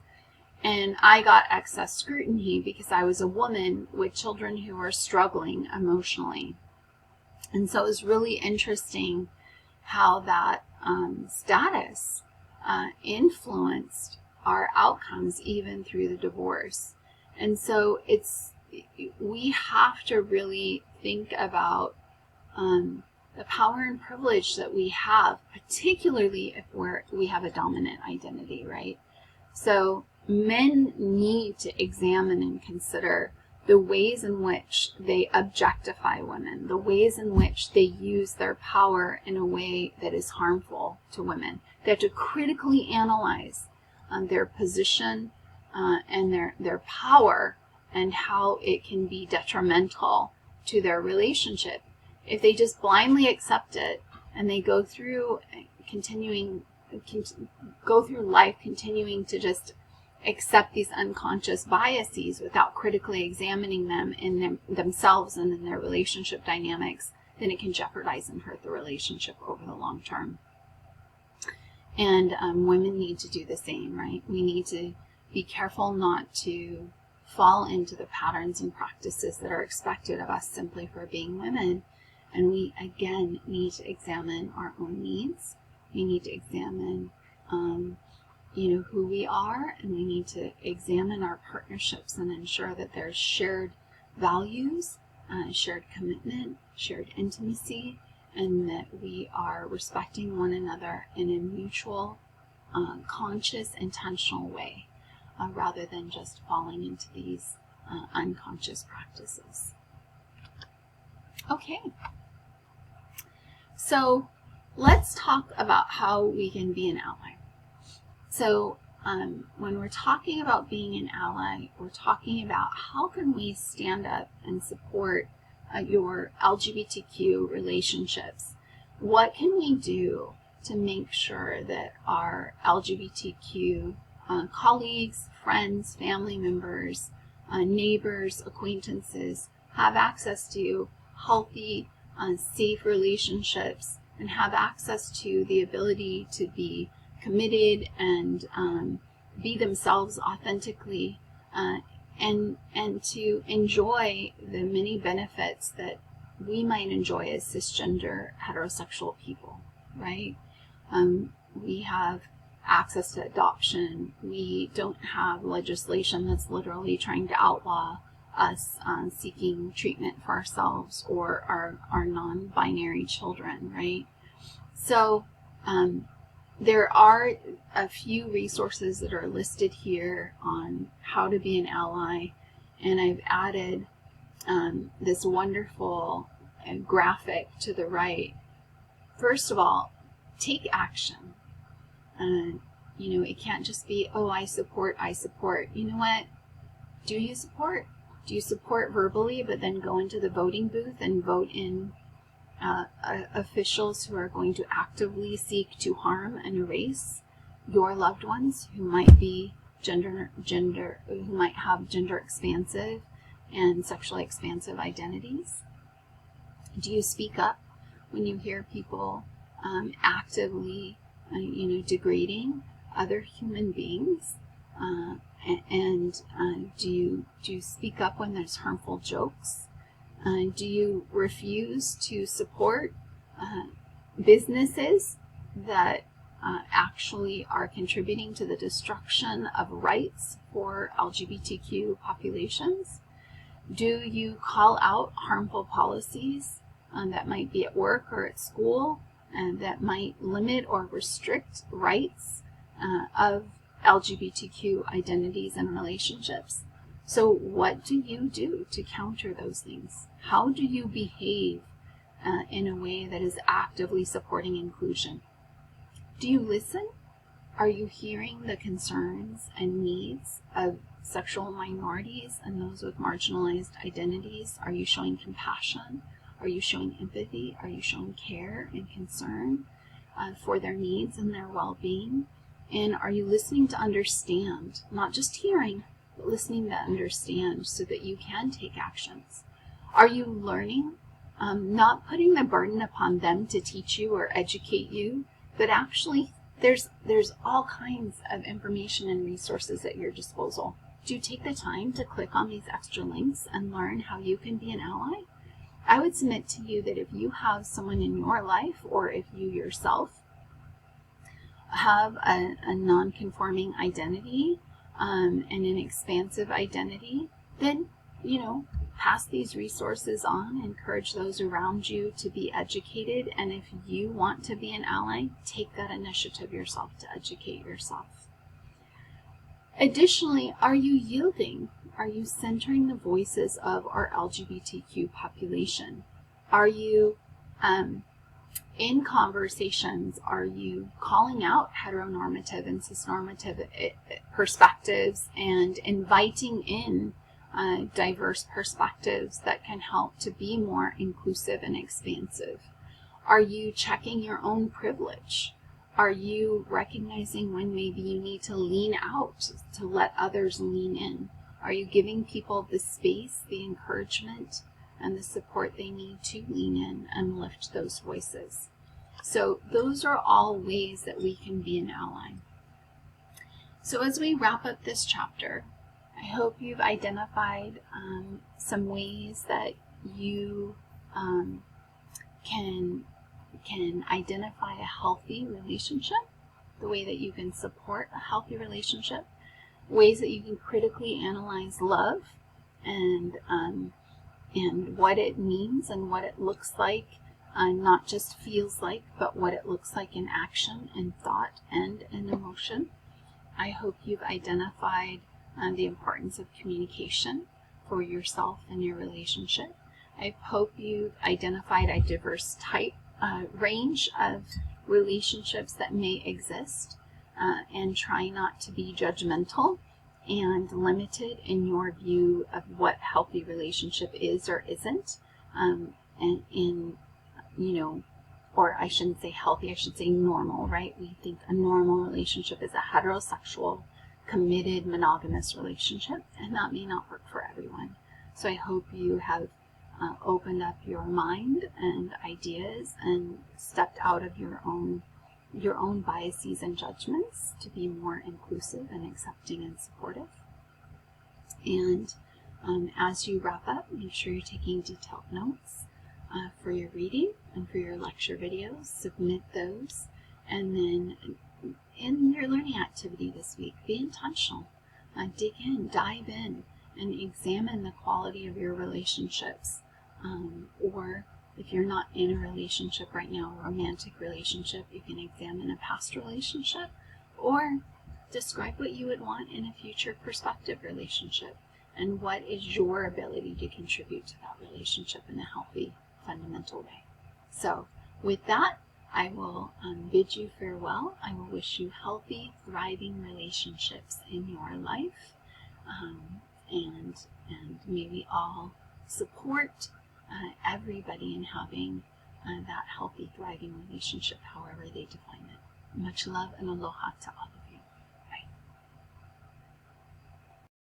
And I got excess scrutiny because I was a woman with children who were struggling emotionally. And so it was really interesting how that status influenced our outcomes even through the divorce. And so we have to really think about the power and privilege that we have, particularly if we have a dominant identity, right? So men need to examine and consider the ways in which they objectify women, the ways in which they use their power in a way that is harmful to women. They have to critically analyze their position and their power and how it can be detrimental to their relationship. If they just blindly accept it and they go through life continuing to just accept these unconscious biases without critically examining them in themselves and in their relationship dynamics, then it can jeopardize and hurt the relationship over the long term. And women need to do the same, right? We need to be careful not to fall into the patterns and practices that are expected of us simply for being women. And we, again, need to examine our own needs. We need to examine who we are, and we need to examine our partnerships and ensure that there's shared values, shared commitment, shared intimacy, and that we are respecting one another in a mutual, conscious, intentional way, rather than just falling into these unconscious practices. Okay, so let's talk about how we can be an ally. So when we're talking about being an ally, we're talking about how can we stand up and support your LGBTQ relationships. What can we do to make sure that our LGBTQ colleagues, friends, family members, neighbors, acquaintances have access to healthy, safe relationships and have access to the ability to be committed and be themselves authentically and to enjoy the many benefits that we might enjoy as cisgender heterosexual people, right? We have access to adoption. We don't have legislation that's literally trying to outlaw us seeking treatment for ourselves or our non-binary children, right? So there are a few resources that are listed here on how to be an ally, and I've added this wonderful graphic to the right. First of all, take action. It can't just be, oh, I support. You know what? Do you support? Do you support verbally, but then go into the voting booth and vote in officials who are going to actively seek to harm and erase your loved ones who might be who might have gender expansive and sexually expansive identities? Do you speak up when you hear people actively, degrading other human beings? Do you speak up when there's harmful jokes? Do you refuse to support businesses that actually are contributing to the destruction of rights for LGBTQ populations? Do you call out harmful policies that might be at work or at school and that might limit or restrict rights of LGBTQ identities and relationships? So what do you do to counter those things? How do you behave in a way that is actively supporting inclusion? Do you listen? Are you hearing the concerns and needs of sexual minorities and those with marginalized identities? Are you showing compassion? Are you showing empathy? Are you showing care and concern for their needs and their well-being? And are you listening to understand, not just hearing, but listening to understand so that you can take actions? Are you learning, not putting the burden upon them to teach you or educate you, but actually there's all kinds of information and resources at your disposal. Do you take the time to click on these extra links and learn how you can be an ally? I would submit to you that if you have someone in your life, or if you yourself have a non-conforming identity and an expansive identity, then, pass these resources on, encourage those around you to be educated, and if you want to be an ally, take that initiative yourself to educate yourself. Additionally, are you yielding? Are you centering the voices of our LGBTQ population? Are you, in conversations, are you calling out heteronormative and cisnormative perspectives and inviting in diverse perspectives that can help to be more inclusive and expansive? Are you checking your own privilege? Are you recognizing when maybe you need to lean out to let others lean in? Are you giving people the space, the encouragement, and the support they need to lean in and lift those voices? So those are all ways that we can be an ally. So as we wrap up this chapter, I hope you've identified some ways that you can identify a healthy relationship, the way that you can support a healthy relationship, ways that you can critically analyze love and what it means and what it looks like, not just feels like, but what it looks like in action and thought and in emotion. I hope you've identified the importance of communication for yourself and your relationship. I hope you've identified a diverse range of relationships that may exist, and try not to be judgmental and limited in your view of what healthy relationship is or isn't, or I shouldn't say healthy, I should say normal, right? We think a normal relationship is a heterosexual, committed, monogamous relationship, and that may not work for everyone. So I hope you have opened up your mind and ideas and stepped out of your own biases and judgments to be more inclusive and accepting and supportive. And as you wrap up, make sure you're taking detailed notes for your reading and for your lecture videos. Submit those, and then in your learning activity this week, be intentional. Dig in, dive in, and examine the quality of your relationships. Or if you're not in a relationship right now, a romantic relationship, you can examine a past relationship, or describe what you would want in a future prospective relationship, and what is your ability to contribute to that relationship in a healthy, fundamental way. So with that, I will bid you farewell. I will wish you healthy, thriving relationships in your life, and may we all support everybody in having that healthy, thriving relationship, however they define it. Much love and aloha to all.